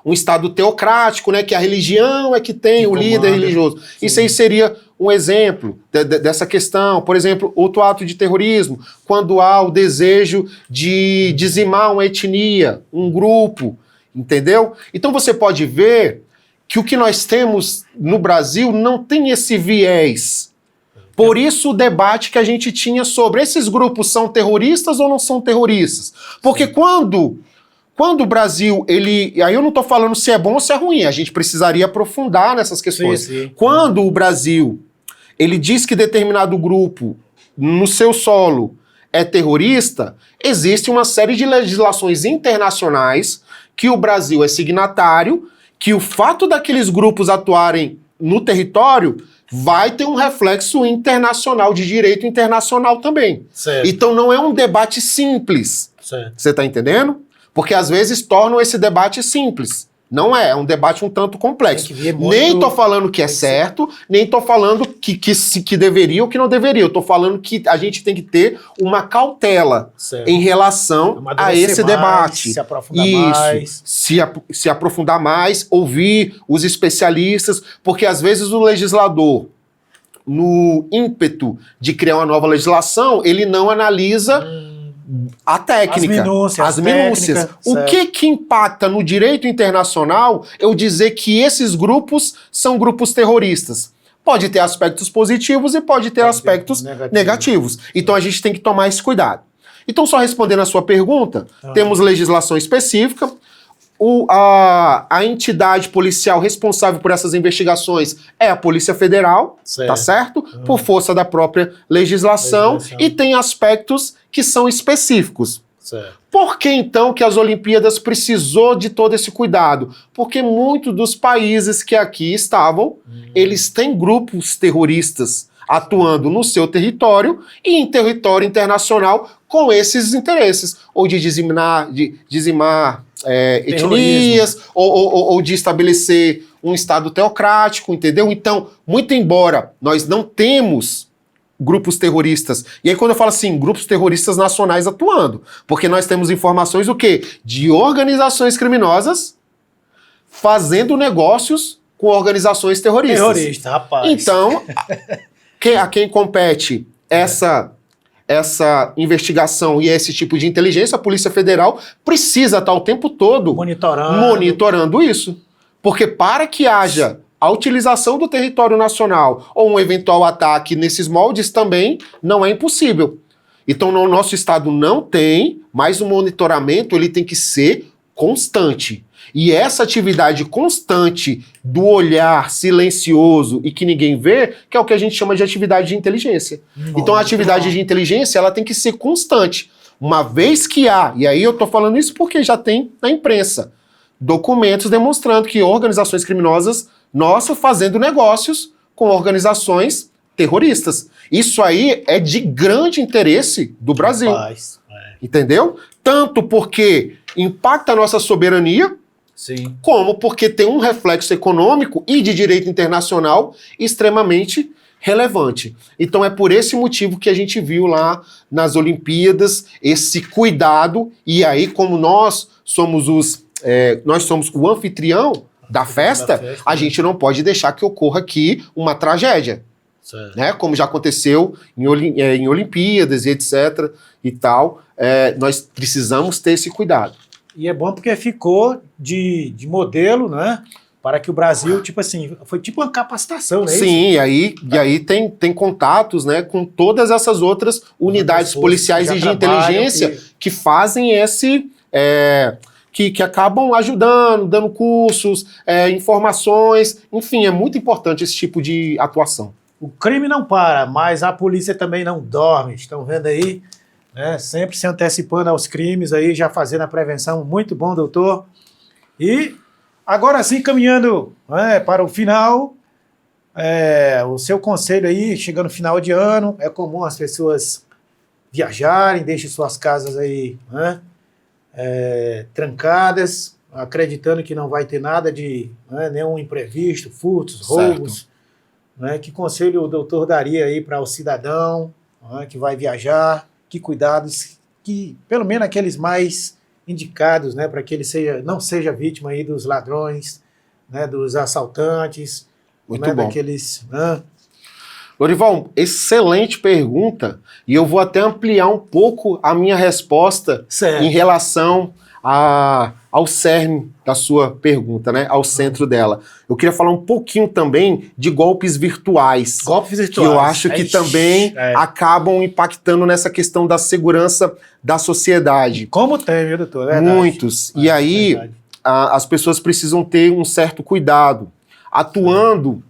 um Estado teocrático, né, que a religião é que tem o líder religioso. Sim. Isso aí seria um exemplo dessa questão. Por exemplo, outro ato de terrorismo, quando há o desejo de dizimar uma etnia, um grupo, entendeu? Então você pode ver que o que nós temos no Brasil não tem esse viés. Por isso o debate que a gente tinha sobre esses grupos são terroristas ou não são terroristas. Porque quando o Brasil, aí eu não estou falando se é bom ou se é ruim, a gente precisaria aprofundar nessas questões. Sim. Quando o Brasil, ele diz que determinado grupo, no seu solo, é terrorista, existe uma série de legislações internacionais que o Brasil é signatário, que o fato daqueles grupos atuarem no território, vai ter um reflexo internacional, de direito internacional também. Certo. Então não é um debate simples. Certo. Você está entendendo? Porque às vezes tornam esse debate simples. Não é um debate um tanto complexo. Nem estou falando que é certo, nem estou falando que deveria ou que não deveria. Eu estou falando que a gente tem que ter uma cautela em relação a esse debate. Se aprofundar mais. Se aprofundar mais, ouvir os especialistas, porque às vezes o legislador, no ímpeto de criar uma nova legislação, ele não analisa a técnica, as minúcias. O que impacta no direito internacional eu dizer que esses grupos são grupos terroristas? Pode ter aspectos positivos e pode ter aspectos negativos. Então a gente tem que tomar esse cuidado. Então, só respondendo a sua pergunta, temos legislação específica. A entidade policial responsável por essas investigações é a Polícia Federal, tá certo? Por força da própria legislação. E tem aspectos que são específicos. Certo. Por que então que as Olimpíadas precisou de todo esse cuidado? Porque muitos dos países que aqui estavam, eles têm grupos terroristas atuando no seu território e em território internacional com esses interesses, ou de dizimar etnias, ou de estabelecer um Estado teocrático, entendeu? Então, muito embora nós não temos grupos terroristas, e aí quando eu falo assim, grupos terroristas nacionais atuando, porque nós temos informações do quê? De organizações criminosas fazendo negócios com organizações terroristas. Terrorista, rapaz. Então, a quem compete essa investigação e esse tipo de inteligência, a Polícia Federal precisa estar o tempo todo monitorando isso. Porque para que haja a utilização do território nacional ou um eventual ataque nesses moldes também não é impossível. Então, no nosso estado não tem, mas o monitoramento ele tem que ser constante. E essa atividade constante do olhar silencioso e que ninguém vê, que é o que a gente chama de atividade de inteligência. Então a atividade de inteligência ela tem que ser constante. Uma vez que há, e aí eu estou falando isso porque já tem na imprensa, documentos demonstrando que organizações criminosas, nossa, fazendo negócios com organizações terroristas. Isso aí é de grande interesse do Brasil. Entendeu? Tanto porque impacta a nossa soberania, sim, como porque tem um reflexo econômico e de direito internacional extremamente relevante. Então é por esse motivo que a gente viu lá nas Olimpíadas esse cuidado, e aí como nós somos o anfitrião da festa, a gente não pode deixar que ocorra aqui uma tragédia. Né? Como já aconteceu em Olimpíadas e etc. e tal, nós precisamos ter esse cuidado. E é bom porque ficou de modelo, né? Para que o Brasil, tipo assim, foi tipo uma capacitação, né? Sim, e aí tem contatos, né, com todas essas outras unidades policiais e de inteligência que fazem esse... Que acabam ajudando, dando cursos, informações, enfim, é muito importante esse tipo de atuação. O crime não para, mas a polícia também não dorme, estão vendo aí? Sempre se antecipando aos crimes aí, já fazendo a prevenção. Muito bom, doutor. E agora sim, caminhando para o final, o seu conselho aí, chegando no final de ano, é comum as pessoas viajarem, deixem suas casas aí trancadas, acreditando que não vai ter nada de nenhum imprevisto, furtos, roubos. Que conselho o doutor daria aí para o cidadão que vai viajar? Que cuidados, que pelo menos aqueles mais indicados, para que ele não seja vítima aí dos ladrões, dos assaltantes, muito bom. Daqueles... Lorival, excelente pergunta, e eu vou até ampliar um pouco a minha resposta em relação ao cerne da sua pergunta, ao centro dela. Eu queria falar um pouquinho também de golpes virtuais. Golpes virtuais. Que eu acho que também acabam impactando nessa questão da segurança da sociedade. Como tem, viu, doutor? Verdade. Muitos. E aí, as pessoas precisam ter um certo cuidado. Atuando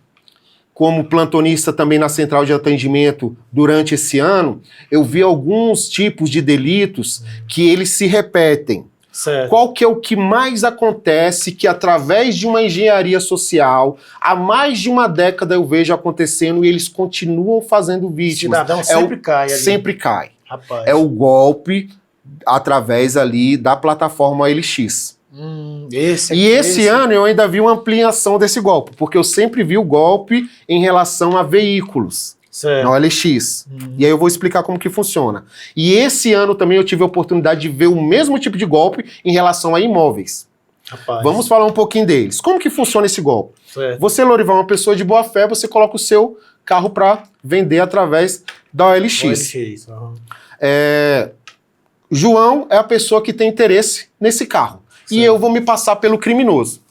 como plantonista também na central de atendimento durante esse ano, eu vi alguns tipos de delitos que eles se repetem. Certo. Qual que é o que mais acontece que através de uma engenharia social, há mais de uma década eu vejo acontecendo e eles continuam fazendo O vítimas. cidadão sempre cai ali. Sempre cai. Rapaz. É o golpe através ali da plataforma OLX. E esse ano eu ainda vi uma ampliação desse golpe, porque eu sempre vi o golpe em relação a veículos. Certo. Na OLX. E aí eu vou explicar como que funciona. E esse ano também eu tive a oportunidade de ver o mesmo tipo de golpe em relação a imóveis. Rapaz. Vamos falar um pouquinho deles. Como que funciona esse golpe? Certo. Você, Lorival, é uma pessoa de boa fé, você coloca o seu carro para vender através da OLX. OLX. Uhum. João é a pessoa que tem interesse nesse carro. Certo. E eu vou me passar pelo criminoso.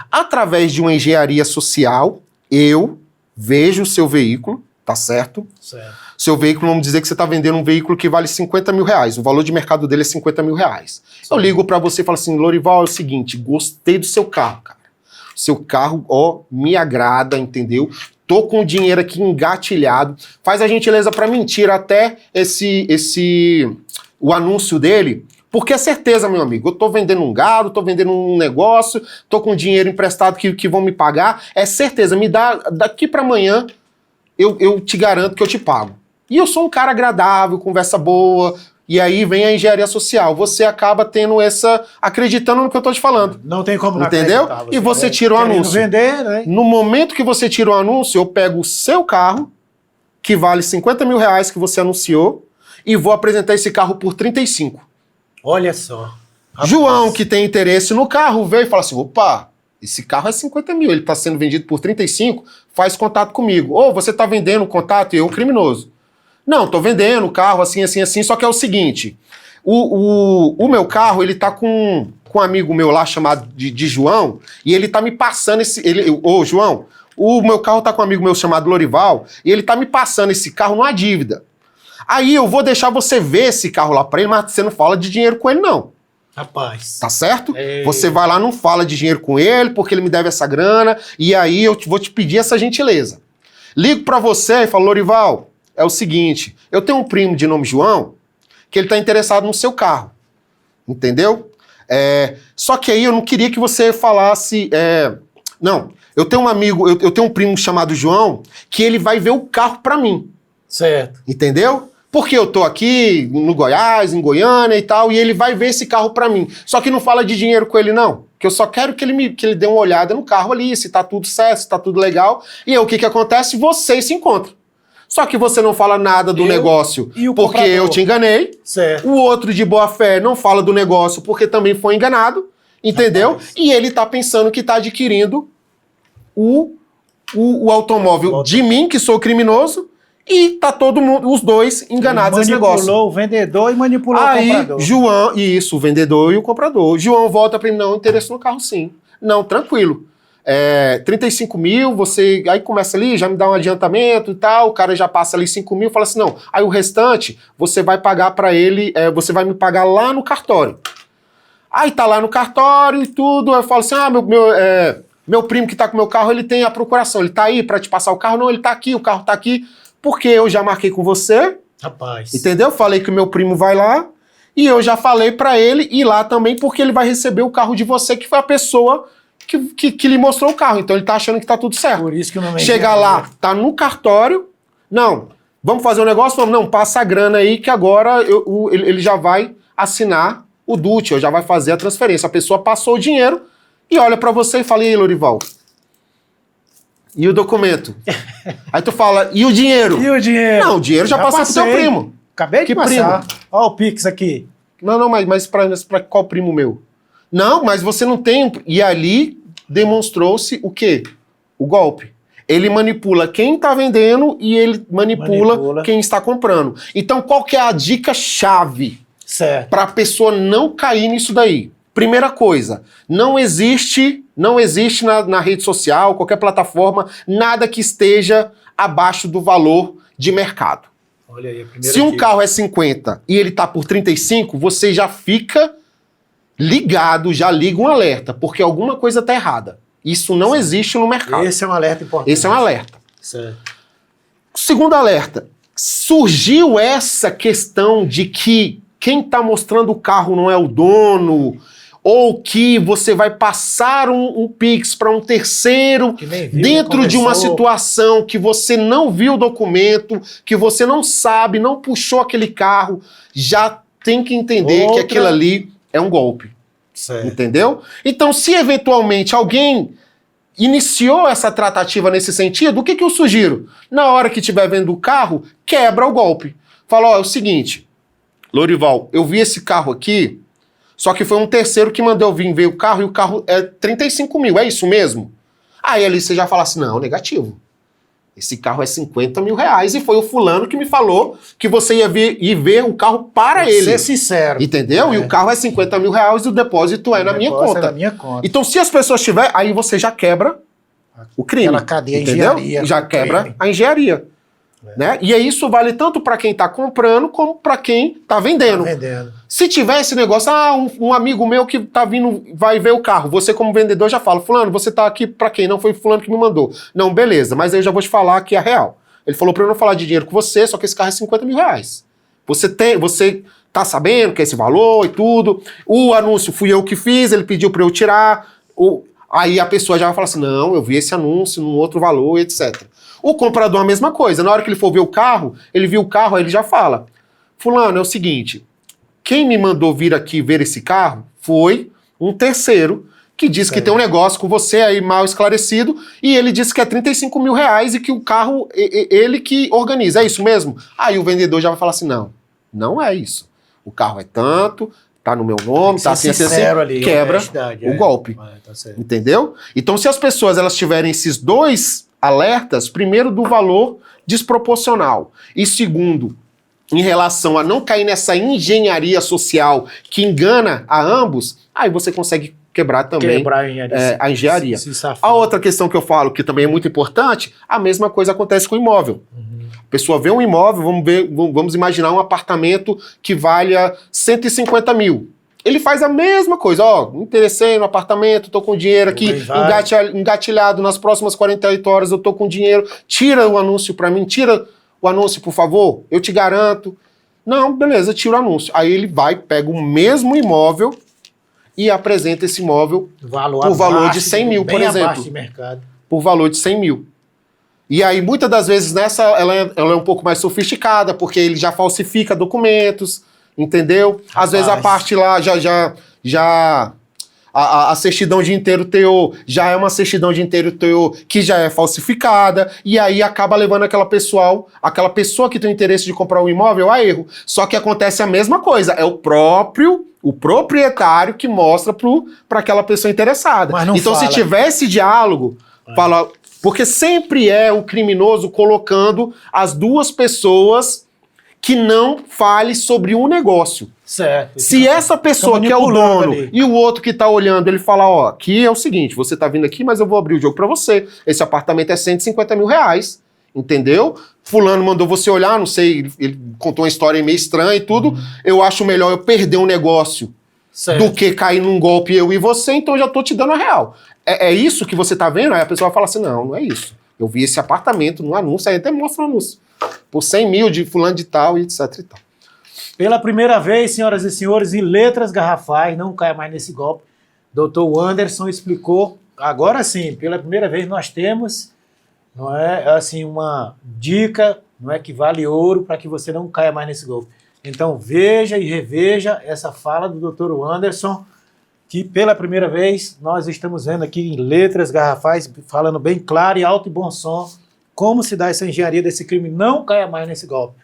Através de uma engenharia social, eu vejo o seu veículo, tá certo? Certo. Seu veículo, vamos dizer que você está vendendo um veículo que vale 50 mil reais. O valor de mercado dele é 50 mil reais. Sim. Eu ligo para você e falo assim, Lorival, é o seguinte, gostei do seu carro, cara. Seu carro, ó, me agrada, entendeu? Tô com o dinheiro aqui engatilhado. Faz a gentileza para mim, tira até o anúncio dele, porque é certeza, meu amigo, eu tô vendendo um gado, tô vendendo um negócio, tô com dinheiro emprestado que vão me pagar, é certeza, me dá daqui para amanhã, eu te garanto que eu te pago. E eu sou um cara agradável, conversa boa, e aí vem a engenharia social. Você acaba acreditando no que eu tô te falando. Não tem como não entendeu? acreditar. E você tira o anúncio. Vender, né? No momento que você tira o anúncio, eu pego o seu carro, que vale 50 mil reais que você anunciou, e vou apresentar esse carro por 35. Olha só. Rapaz. João, que tem interesse no carro, veio e fala assim, opa, esse carro é 50 mil, ele está sendo vendido por 35, faz contato comigo. Ou você está vendendo o contato e eu, criminoso. Não, estou vendendo o carro assim, assim, assim, só que é o seguinte, o meu carro, ele tá com um amigo meu lá chamado de João, e ele tá me passando João, o meu carro tá com um amigo meu chamado Lorival, e ele tá me passando esse carro numa dívida. Aí eu vou deixar você ver esse carro lá pra ele, mas você não fala de dinheiro com ele, não. Rapaz. Tá certo? Ei. Você vai lá, não fala de dinheiro com ele, porque ele me deve essa grana, e aí eu vou te pedir essa gentileza. Ligo pra você e falo, Lorival, é o seguinte, eu tenho um primo de nome João, que ele tá interessado no seu carro. Entendeu? Só que aí eu não queria que você falasse... Não, eu tenho um amigo, eu tenho um primo chamado João, que ele vai ver o carro pra mim. Certo. Entendeu? Porque eu tô aqui no Goiás, em Goiânia e tal, e ele vai ver esse carro pra mim. Só que não fala de dinheiro com ele, não. Que eu só quero que ele dê uma olhada no carro ali, se tá tudo certo, se tá tudo legal. E aí o que acontece? Vocês se encontram. Só que você não fala nada do negócio e o porque comprador. eu te enganei. Certo. O outro de boa fé não fala do negócio porque também foi enganado. Entendeu? Rapaz. E ele tá pensando que tá adquirindo o automóvel de mim, que sou criminoso, e tá todo mundo, os dois enganados nesse negócio. Manipulou o vendedor e manipulou Aí, o comprador. João, isso, o vendedor e o comprador. João volta pra mim, não, interesse no carro sim. Não, tranquilo. 35 mil, você aí começa ali, já me dá um adiantamento e tal, o cara já passa ali 5 mil, fala assim, não, aí o restante você vai pagar pra ele, você vai me pagar lá no cartório. Aí tá lá no cartório e tudo, eu falo assim, meu primo que tá com o meu carro, ele tem a procuração, ele tá aí pra te passar o carro? Não, ele tá aqui, o carro tá aqui, porque eu já marquei com você, Rapaz. entendeu? Falei que o meu primo vai lá, e eu já falei pra ele ir lá também, porque ele vai receber o carro de você, que foi a pessoa que lhe mostrou o carro, então ele tá achando que tá tudo certo. Por isso que eu não Chega lá, tá no cartório, não, vamos fazer um negócio? Vamos, não, passa a grana aí que agora ele já vai assinar o DUT, já vai fazer a transferência. A pessoa passou o dinheiro e olha pra você e fala, e aí, Lorival? E o documento? Aí tu fala, e o dinheiro? E o dinheiro? Não, o dinheiro já passou pro teu primo. Acabei de Que passar. primo? Ó o Pix aqui. Não, mas pra qual primo meu? Não, mas você não tem... E ali demonstrou-se o quê? O golpe. Ele manipula quem tá vendendo e ele manipula quem está comprando. Então, qual que é a dica-chave para a pessoa não cair nisso daí? Primeira coisa, não existe na rede social, qualquer plataforma, nada que esteja abaixo do valor de mercado. Olha aí, a primeira Se um dica. carro é 50 e ele tá por 35, você já fica ligado, já liga um alerta, porque alguma coisa tá errada. Isso não existe no mercado. Esse é um alerta importante. Esse é um alerta. Certo. Segundo alerta, surgiu essa questão de que quem está mostrando o carro não é o dono, ou que você vai passar um Pix para um terceiro dentro de uma situação que você não viu o documento, que você não sabe, não puxou aquele carro, já tem que entender que aquilo ali é um golpe. Certo. Entendeu? Então, se eventualmente alguém iniciou essa tratativa nesse sentido, o que eu sugiro? Na hora que estiver vendo o carro, quebra o golpe. Fala, ó, é o seguinte, Lorival, eu vi esse carro aqui, só que foi um terceiro que mandou vir ver o carro, e o carro é 35 mil, é isso mesmo? Aí ali você já fala assim, não, negativo. Esse carro é 50 mil reais e foi o fulano que me falou que você ia ver o carro para ele. Ser sincero. Entendeu? E o carro é 50 mil reais e o depósito é na minha conta. É na minha conta. Então, se as pessoas tiverem, aí você já quebra o crime. Aquela cadeia, entendeu? Engenharia. Já quebra a engenharia. Né? E isso vale tanto para quem está comprando como para quem está vendendo. Se tiver esse negócio, um amigo meu que tá vindo, vai ver o carro, você como vendedor já fala, fulano, você tá aqui para quem? Não foi fulano que me mandou. Não, beleza, mas aí eu já vou te falar que é real. Ele falou para eu não falar de dinheiro com você, só que esse carro é 50 mil reais. Você tá sabendo que é esse valor e tudo. O anúncio fui eu que fiz, ele pediu para eu tirar. Aí a pessoa já vai falar assim, não, eu vi esse anúncio num outro valor, etc. O comprador a mesma coisa. Na hora que ele for ver o carro, ele viu o carro, aí ele já fala, fulano, é o seguinte, quem me mandou vir aqui ver esse carro foi um terceiro que disse que tem um negócio com você aí mal esclarecido e ele disse que é 35 mil reais e que o carro, ele que organiza. É isso mesmo? Aí o vendedor já vai falar assim, não é isso. O carro é tanto, tá no meu nome, tá assim, ali, quebra o golpe. Tá certo. Entendeu? Então se as pessoas elas tiverem esses dois alertas, primeiro do valor desproporcional e segundo, em relação a não cair nessa engenharia social que engana a ambos, aí você consegue quebrar também a engenharia. A outra questão que eu falo, que também é muito importante, a mesma coisa acontece com o imóvel. A pessoa vê um imóvel, vamos imaginar um apartamento que valha 150 mil. Ele faz a mesma coisa, me interessei no apartamento, tô com dinheiro aqui engatilhado nas próximas 48 horas, eu tô com dinheiro, tira o anúncio pra mim, tira o anúncio, por favor, eu te garanto. Não, beleza, tira o anúncio. Aí ele vai, pega o mesmo imóvel e apresenta esse imóvel por valor de 100 mil, por exemplo. Por valor de 100 mil. E aí, muitas das vezes, ela é um pouco mais sofisticada, porque ele já falsifica documentos, entendeu? Às vezes a parte lá a certidão de inteiro teor já é uma certidão de inteiro teor que já é falsificada, e aí acaba levando aquela pessoa que tem o interesse de comprar um imóvel a erro. Só que acontece a mesma coisa, é o proprietário que mostra para aquela pessoa interessada. Então se tiver esse diálogo, fala, porque sempre é o criminoso colocando as duas pessoas que não fale sobre um negócio. Certo. Se essa pessoa que é o dono e o outro que tá olhando, ele fala, aqui é o seguinte, você tá vindo aqui, mas eu vou abrir o jogo pra você. Esse apartamento é 150 mil reais, entendeu? Fulano mandou você olhar, não sei, ele contou uma história meio estranha e tudo. Eu acho melhor eu perder um negócio do que cair num golpe eu e você, então eu já tô te dando a real. É isso que você tá vendo? Aí a pessoa fala assim, não é isso. Eu vi esse apartamento no anúncio, aí até mostra o anúncio. Por 100 mil de fulano de tal e etc e tal. Pela primeira vez, senhoras e senhores, em letras garrafais, não caia mais nesse golpe, Dr. Anderson explicou, agora sim, pela primeira vez nós temos, não é assim, uma dica, não é que vale ouro para que você não caia mais nesse golpe. Então veja e reveja essa fala do Dr. Anderson, que pela primeira vez nós estamos vendo aqui em letras garrafais, falando bem claro e alto e bom som, como se dá essa engenharia desse crime, não caia mais nesse golpe.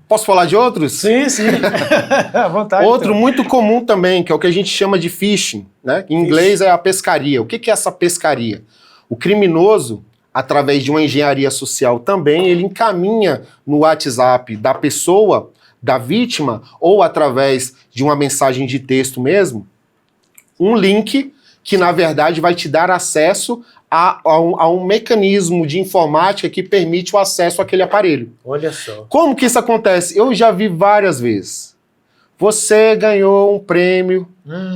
Posso falar de outros? Sim. À vontade. Outro então. Muito comum também, que é o que a gente chama de phishing, né? Em inglês é a pescaria. O que é essa pescaria? O criminoso, através de uma engenharia social também, ele encaminha no WhatsApp da pessoa, da vítima, ou através de uma mensagem de texto mesmo, um link que, na verdade, vai te dar acesso a um mecanismo de informática que permite o acesso àquele aparelho. Olha só. Como que isso acontece? Eu já vi várias vezes. Você ganhou um prêmio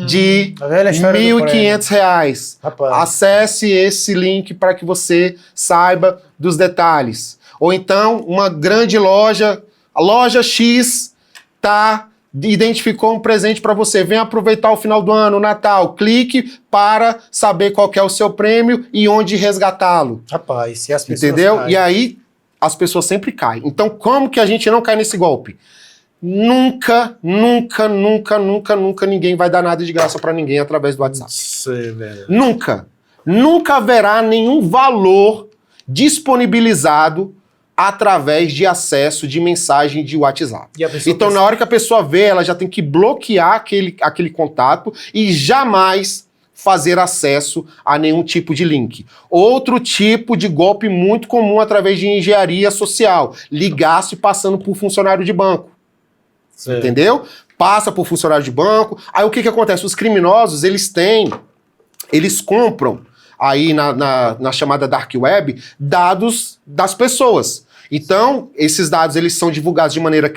de R$1.500. Acesse esse link para que você saiba dos detalhes. Ou então, uma grande loja, a loja X, está identificou um presente para você, vem aproveitar o final do ano, o Natal, clique para saber qual que é o seu prêmio e onde resgatá-lo. Rapaz, se as pessoas Entendeu? caem. E aí as pessoas sempre caem. Então como que a gente não cai nesse golpe? Nunca ninguém vai dar nada de graça para ninguém através do WhatsApp. Isso é verdade. Nunca haverá nenhum valor disponibilizado através de acesso de mensagem de WhatsApp. E a pessoa Então, na hora que a pessoa vê, ela já tem que bloquear aquele contato e jamais fazer acesso a nenhum tipo de link. Outro tipo de golpe muito comum através de engenharia social, ligar-se passando por funcionário de banco. Certo. Entendeu? Passa por funcionário de banco. Aí o que acontece? Os criminosos, eles compram aí na chamada Dark Web dados das pessoas. Então, esses dados eles são divulgados de maneira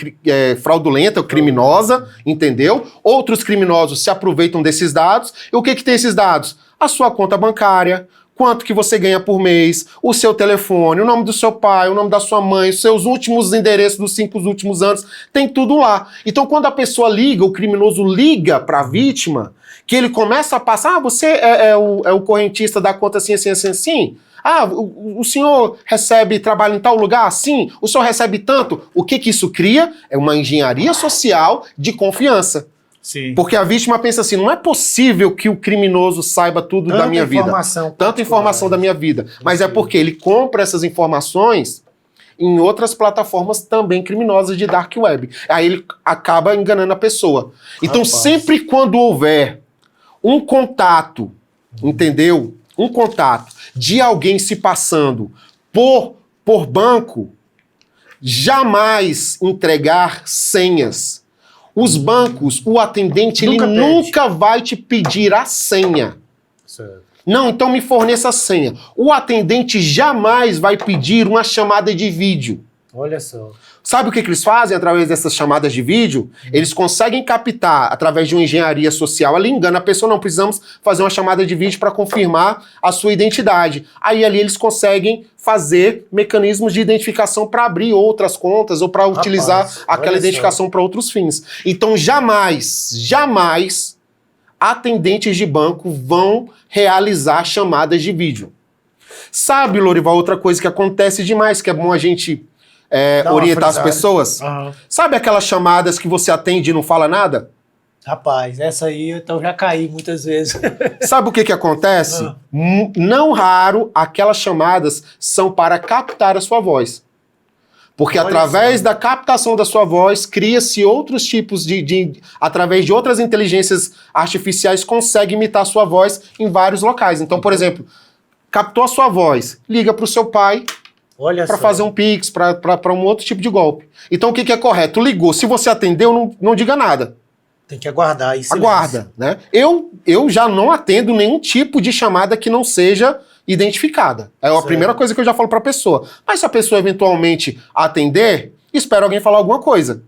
fraudulenta, criminosa, entendeu? Outros criminosos se aproveitam desses dados. E o que tem esses dados? A sua conta bancária, quanto que você ganha por mês, o seu telefone, o nome do seu pai, o nome da sua mãe, os seus últimos endereços dos 5 últimos anos, tem tudo lá. Então, quando a pessoa liga, o criminoso liga para a vítima, que ele começa a passar, você é o correntista da conta assim. Ah, o senhor recebe trabalho em tal lugar? Sim. O senhor recebe tanto? O que isso cria? É uma engenharia social de confiança. Sim. Porque a vítima pensa assim, não é possível que o criminoso saiba tudo da minha vida. Tanta informação da minha vida. Mas é porque ele compra essas informações em outras plataformas também criminosas de Dark Web. Aí ele acaba enganando a pessoa. Então, sempre quando houver um contato, entendeu? Um contato de alguém se passando por banco, jamais entregar senhas. Os bancos, o atendente, ele nunca vai te pedir a senha. Certo. Não, então me forneça a senha. O atendente jamais vai pedir uma chamada de vídeo. Olha só. Sabe o que eles fazem através dessas chamadas de vídeo? Eles conseguem captar, através de uma engenharia social, ali engana a pessoa, não precisamos fazer uma chamada de vídeo para confirmar a sua identidade. Aí ali eles conseguem fazer mecanismos de identificação para abrir outras contas ou para utilizar aquela identificação para outros fins. Então jamais atendentes de banco vão realizar chamadas de vídeo. Sabe, Lorival, outra coisa que acontece demais, que é bom a gente orientar as pessoas? Uhum. Sabe aquelas chamadas que você atende e não fala nada? Rapaz, essa aí então já caí muitas vezes. Sabe o que acontece? Não raro, aquelas chamadas são para captar a sua voz. Porque através da captação da sua voz, cria-se outros tipos através de outras inteligências artificiais, consegue imitar a sua voz em vários locais. Então, por exemplo, captou a sua voz, liga para o seu pai, para fazer um Pix, para um outro tipo de golpe. Então o que é correto? Ligou, se você atendeu, não diga nada. Tem que aguardar isso. Aguarda, né? Eu já não atendo nenhum tipo de chamada que não seja identificada. É a primeira coisa que eu já falo para a pessoa. Mas se a pessoa eventualmente atender, espera alguém falar alguma coisa.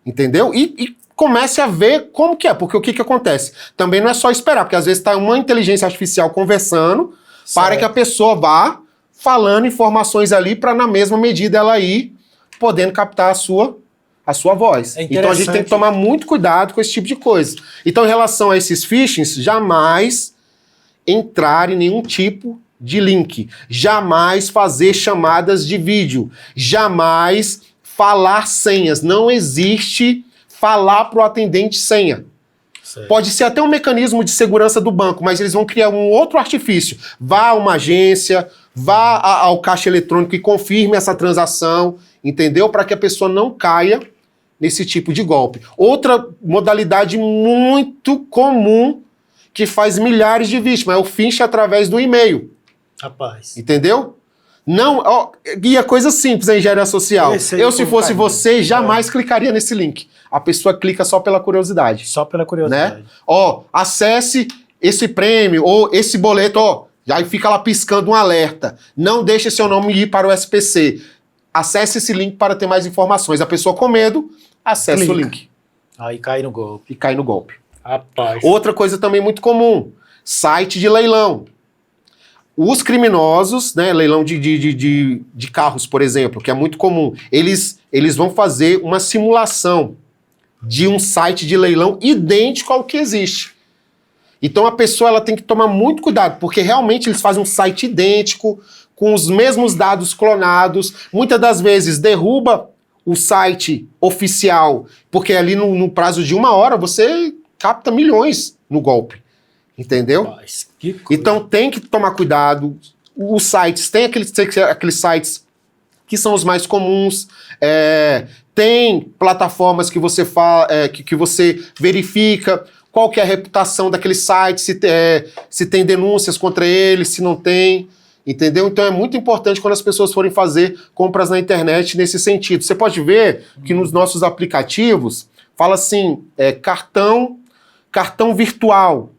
Entendeu? E comece a ver como que é, porque o que acontece? Também não é só esperar, porque às vezes está uma inteligência artificial conversando para que a pessoa vá falando informações ali para na mesma medida ela ir podendo captar a sua voz. Então a gente tem que tomar muito cuidado com esse tipo de coisa. Então em relação a esses phishings, jamais entrar em nenhum tipo de link, jamais fazer chamadas de vídeo, jamais falar senhas. Não existe falar para o atendente senha. Certo. Pode ser até um mecanismo de segurança do banco, mas eles vão criar um outro artifício. Vá a uma agência, vá ao caixa eletrônico e confirme essa transação, entendeu? Para que a pessoa não caia nesse tipo de golpe. Outra modalidade muito comum que faz milhares de vítimas é o phishing através do e-mail. Rapaz. Entendeu? Não, e é coisa simples a engenharia social. Eu, se fosse você, jamais clicaria nesse link. A pessoa clica só pela curiosidade. Só pela curiosidade. Né? Acesse esse prêmio ou esse boleto, aí fica lá piscando um alerta. Não deixe seu nome ir para o SPC. Acesse esse link para ter mais informações. A pessoa com medo, acessa o link. Aí cai no golpe. E cai no golpe. Rapaz. Outra coisa também muito comum, site de leilão. Os criminosos, né, leilão de carros, por exemplo, que é muito comum, eles vão fazer uma simulação de um site de leilão idêntico ao que existe. Então a pessoa ela tem que tomar muito cuidado, porque realmente eles fazem um site idêntico, com os mesmos dados clonados, muitas das vezes derruba o site oficial, porque ali no prazo de 1 hora você capta milhões no golpe, entendeu? Rapaz, que coisa. Então tem que tomar cuidado. Os sites, tem aqueles sites que são os mais comuns, tem plataformas que você que você verifica qual que é a reputação daquele site, se tem denúncias contra ele, se não tem, entendeu? Então é muito importante quando as pessoas forem fazer compras na internet nesse sentido. Você pode ver que nos nossos aplicativos fala assim, cartão virtual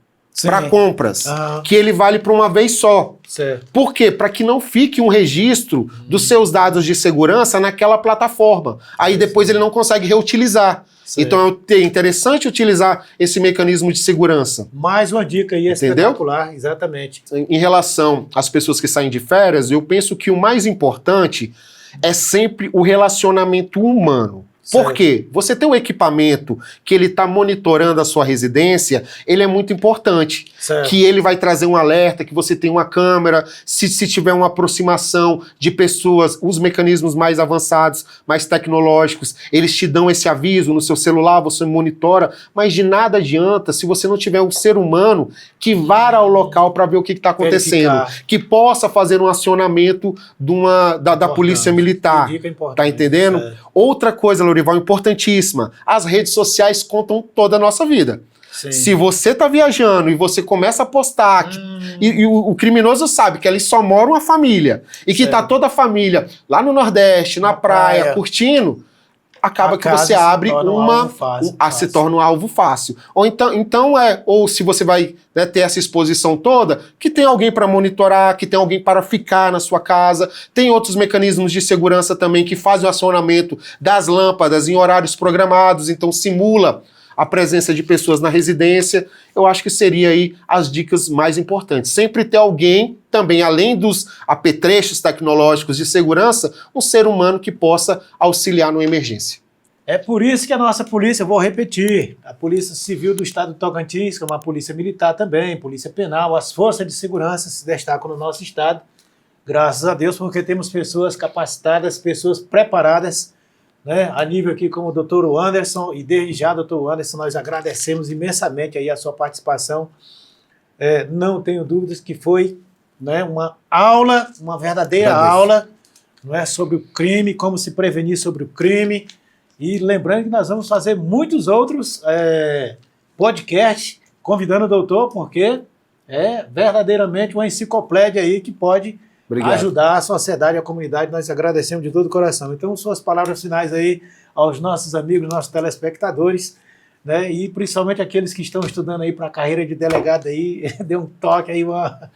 para compras, que ele vale para uma vez só. Certo. Por quê? Para que não fique um registro dos seus dados de segurança naquela plataforma. Aí depois ele não consegue reutilizar. Certo. Então é interessante utilizar esse mecanismo de segurança. Mais uma dica aí, espetacular, exatamente. Em relação às pessoas que saem de férias, eu penso que o mais importante é sempre o relacionamento humano. Certo. Por quê? Você tem um equipamento que ele está monitorando a sua residência, ele é muito importante. Certo. Que ele vai trazer um alerta, que você tem uma câmera, se tiver uma aproximação de pessoas, os mecanismos mais avançados, mais tecnológicos, eles te dão esse aviso no seu celular, você monitora, mas de nada adianta se você não tiver um ser humano que vá ao local para ver o que está acontecendo, verificar, que possa fazer um acionamento da polícia militar. Tá entendendo? Certo. Outra coisa, Lourival, importantíssima, as redes sociais contam toda a nossa vida. Sim. Se você tá viajando e você começa a postar, e o criminoso sabe que ali só mora uma família, e que tá toda a família lá no Nordeste, na praia, curtindo, acaba que você abre se torna um alvo fácil. Ou se você vai ter essa exposição toda, que tem alguém para monitorar, que tem alguém para ficar na sua casa, tem outros mecanismos de segurança também que fazem o acionamento das lâmpadas em horários programados, então simula a presença de pessoas na residência. Eu acho que seria aí as dicas mais importantes. Sempre ter alguém também, além dos apetrechos tecnológicos de segurança, um ser humano que possa auxiliar numa emergência. É por isso que a nossa polícia, eu vou repetir, a Polícia Civil do Estado do Tocantins, que é uma polícia militar também, polícia penal, as forças de segurança se destacam no nosso estado, graças a Deus, porque temos pessoas capacitadas, pessoas preparadas, né, a nível aqui como o doutor Anderson, e desde já, doutor Anderson, nós agradecemos imensamente aí a sua participação. Não tenho dúvidas que foi, né, uma aula, uma verdadeira aula, não é, sobre o crime, como se prevenir sobre o crime. E lembrando que nós vamos fazer muitos outros podcasts convidando o doutor, porque é verdadeiramente uma enciclopédia aí que pode ajudar a sociedade e a comunidade. Nós agradecemos de todo o coração. Então, suas palavras finais aí aos nossos amigos, nossos telespectadores, né, e principalmente aqueles que estão estudando aí para a carreira de delegado aí, dê um toque aí, uma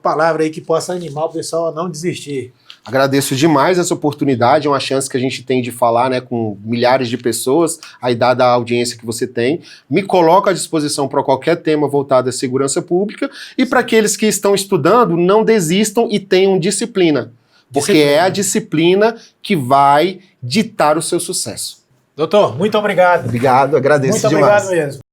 palavra aí que possa animar o pessoal a não desistir. Agradeço demais essa oportunidade, é uma chance que a gente tem de falar, né, com milhares de pessoas, aí dada a audiência que você tem. Me coloco à disposição para qualquer tema voltado à segurança pública, e para aqueles que estão estudando, não desistam e tenham disciplina, porque é a disciplina que vai ditar o seu sucesso. Doutor, muito obrigado. Obrigado, agradeço demais. Muito obrigado mesmo.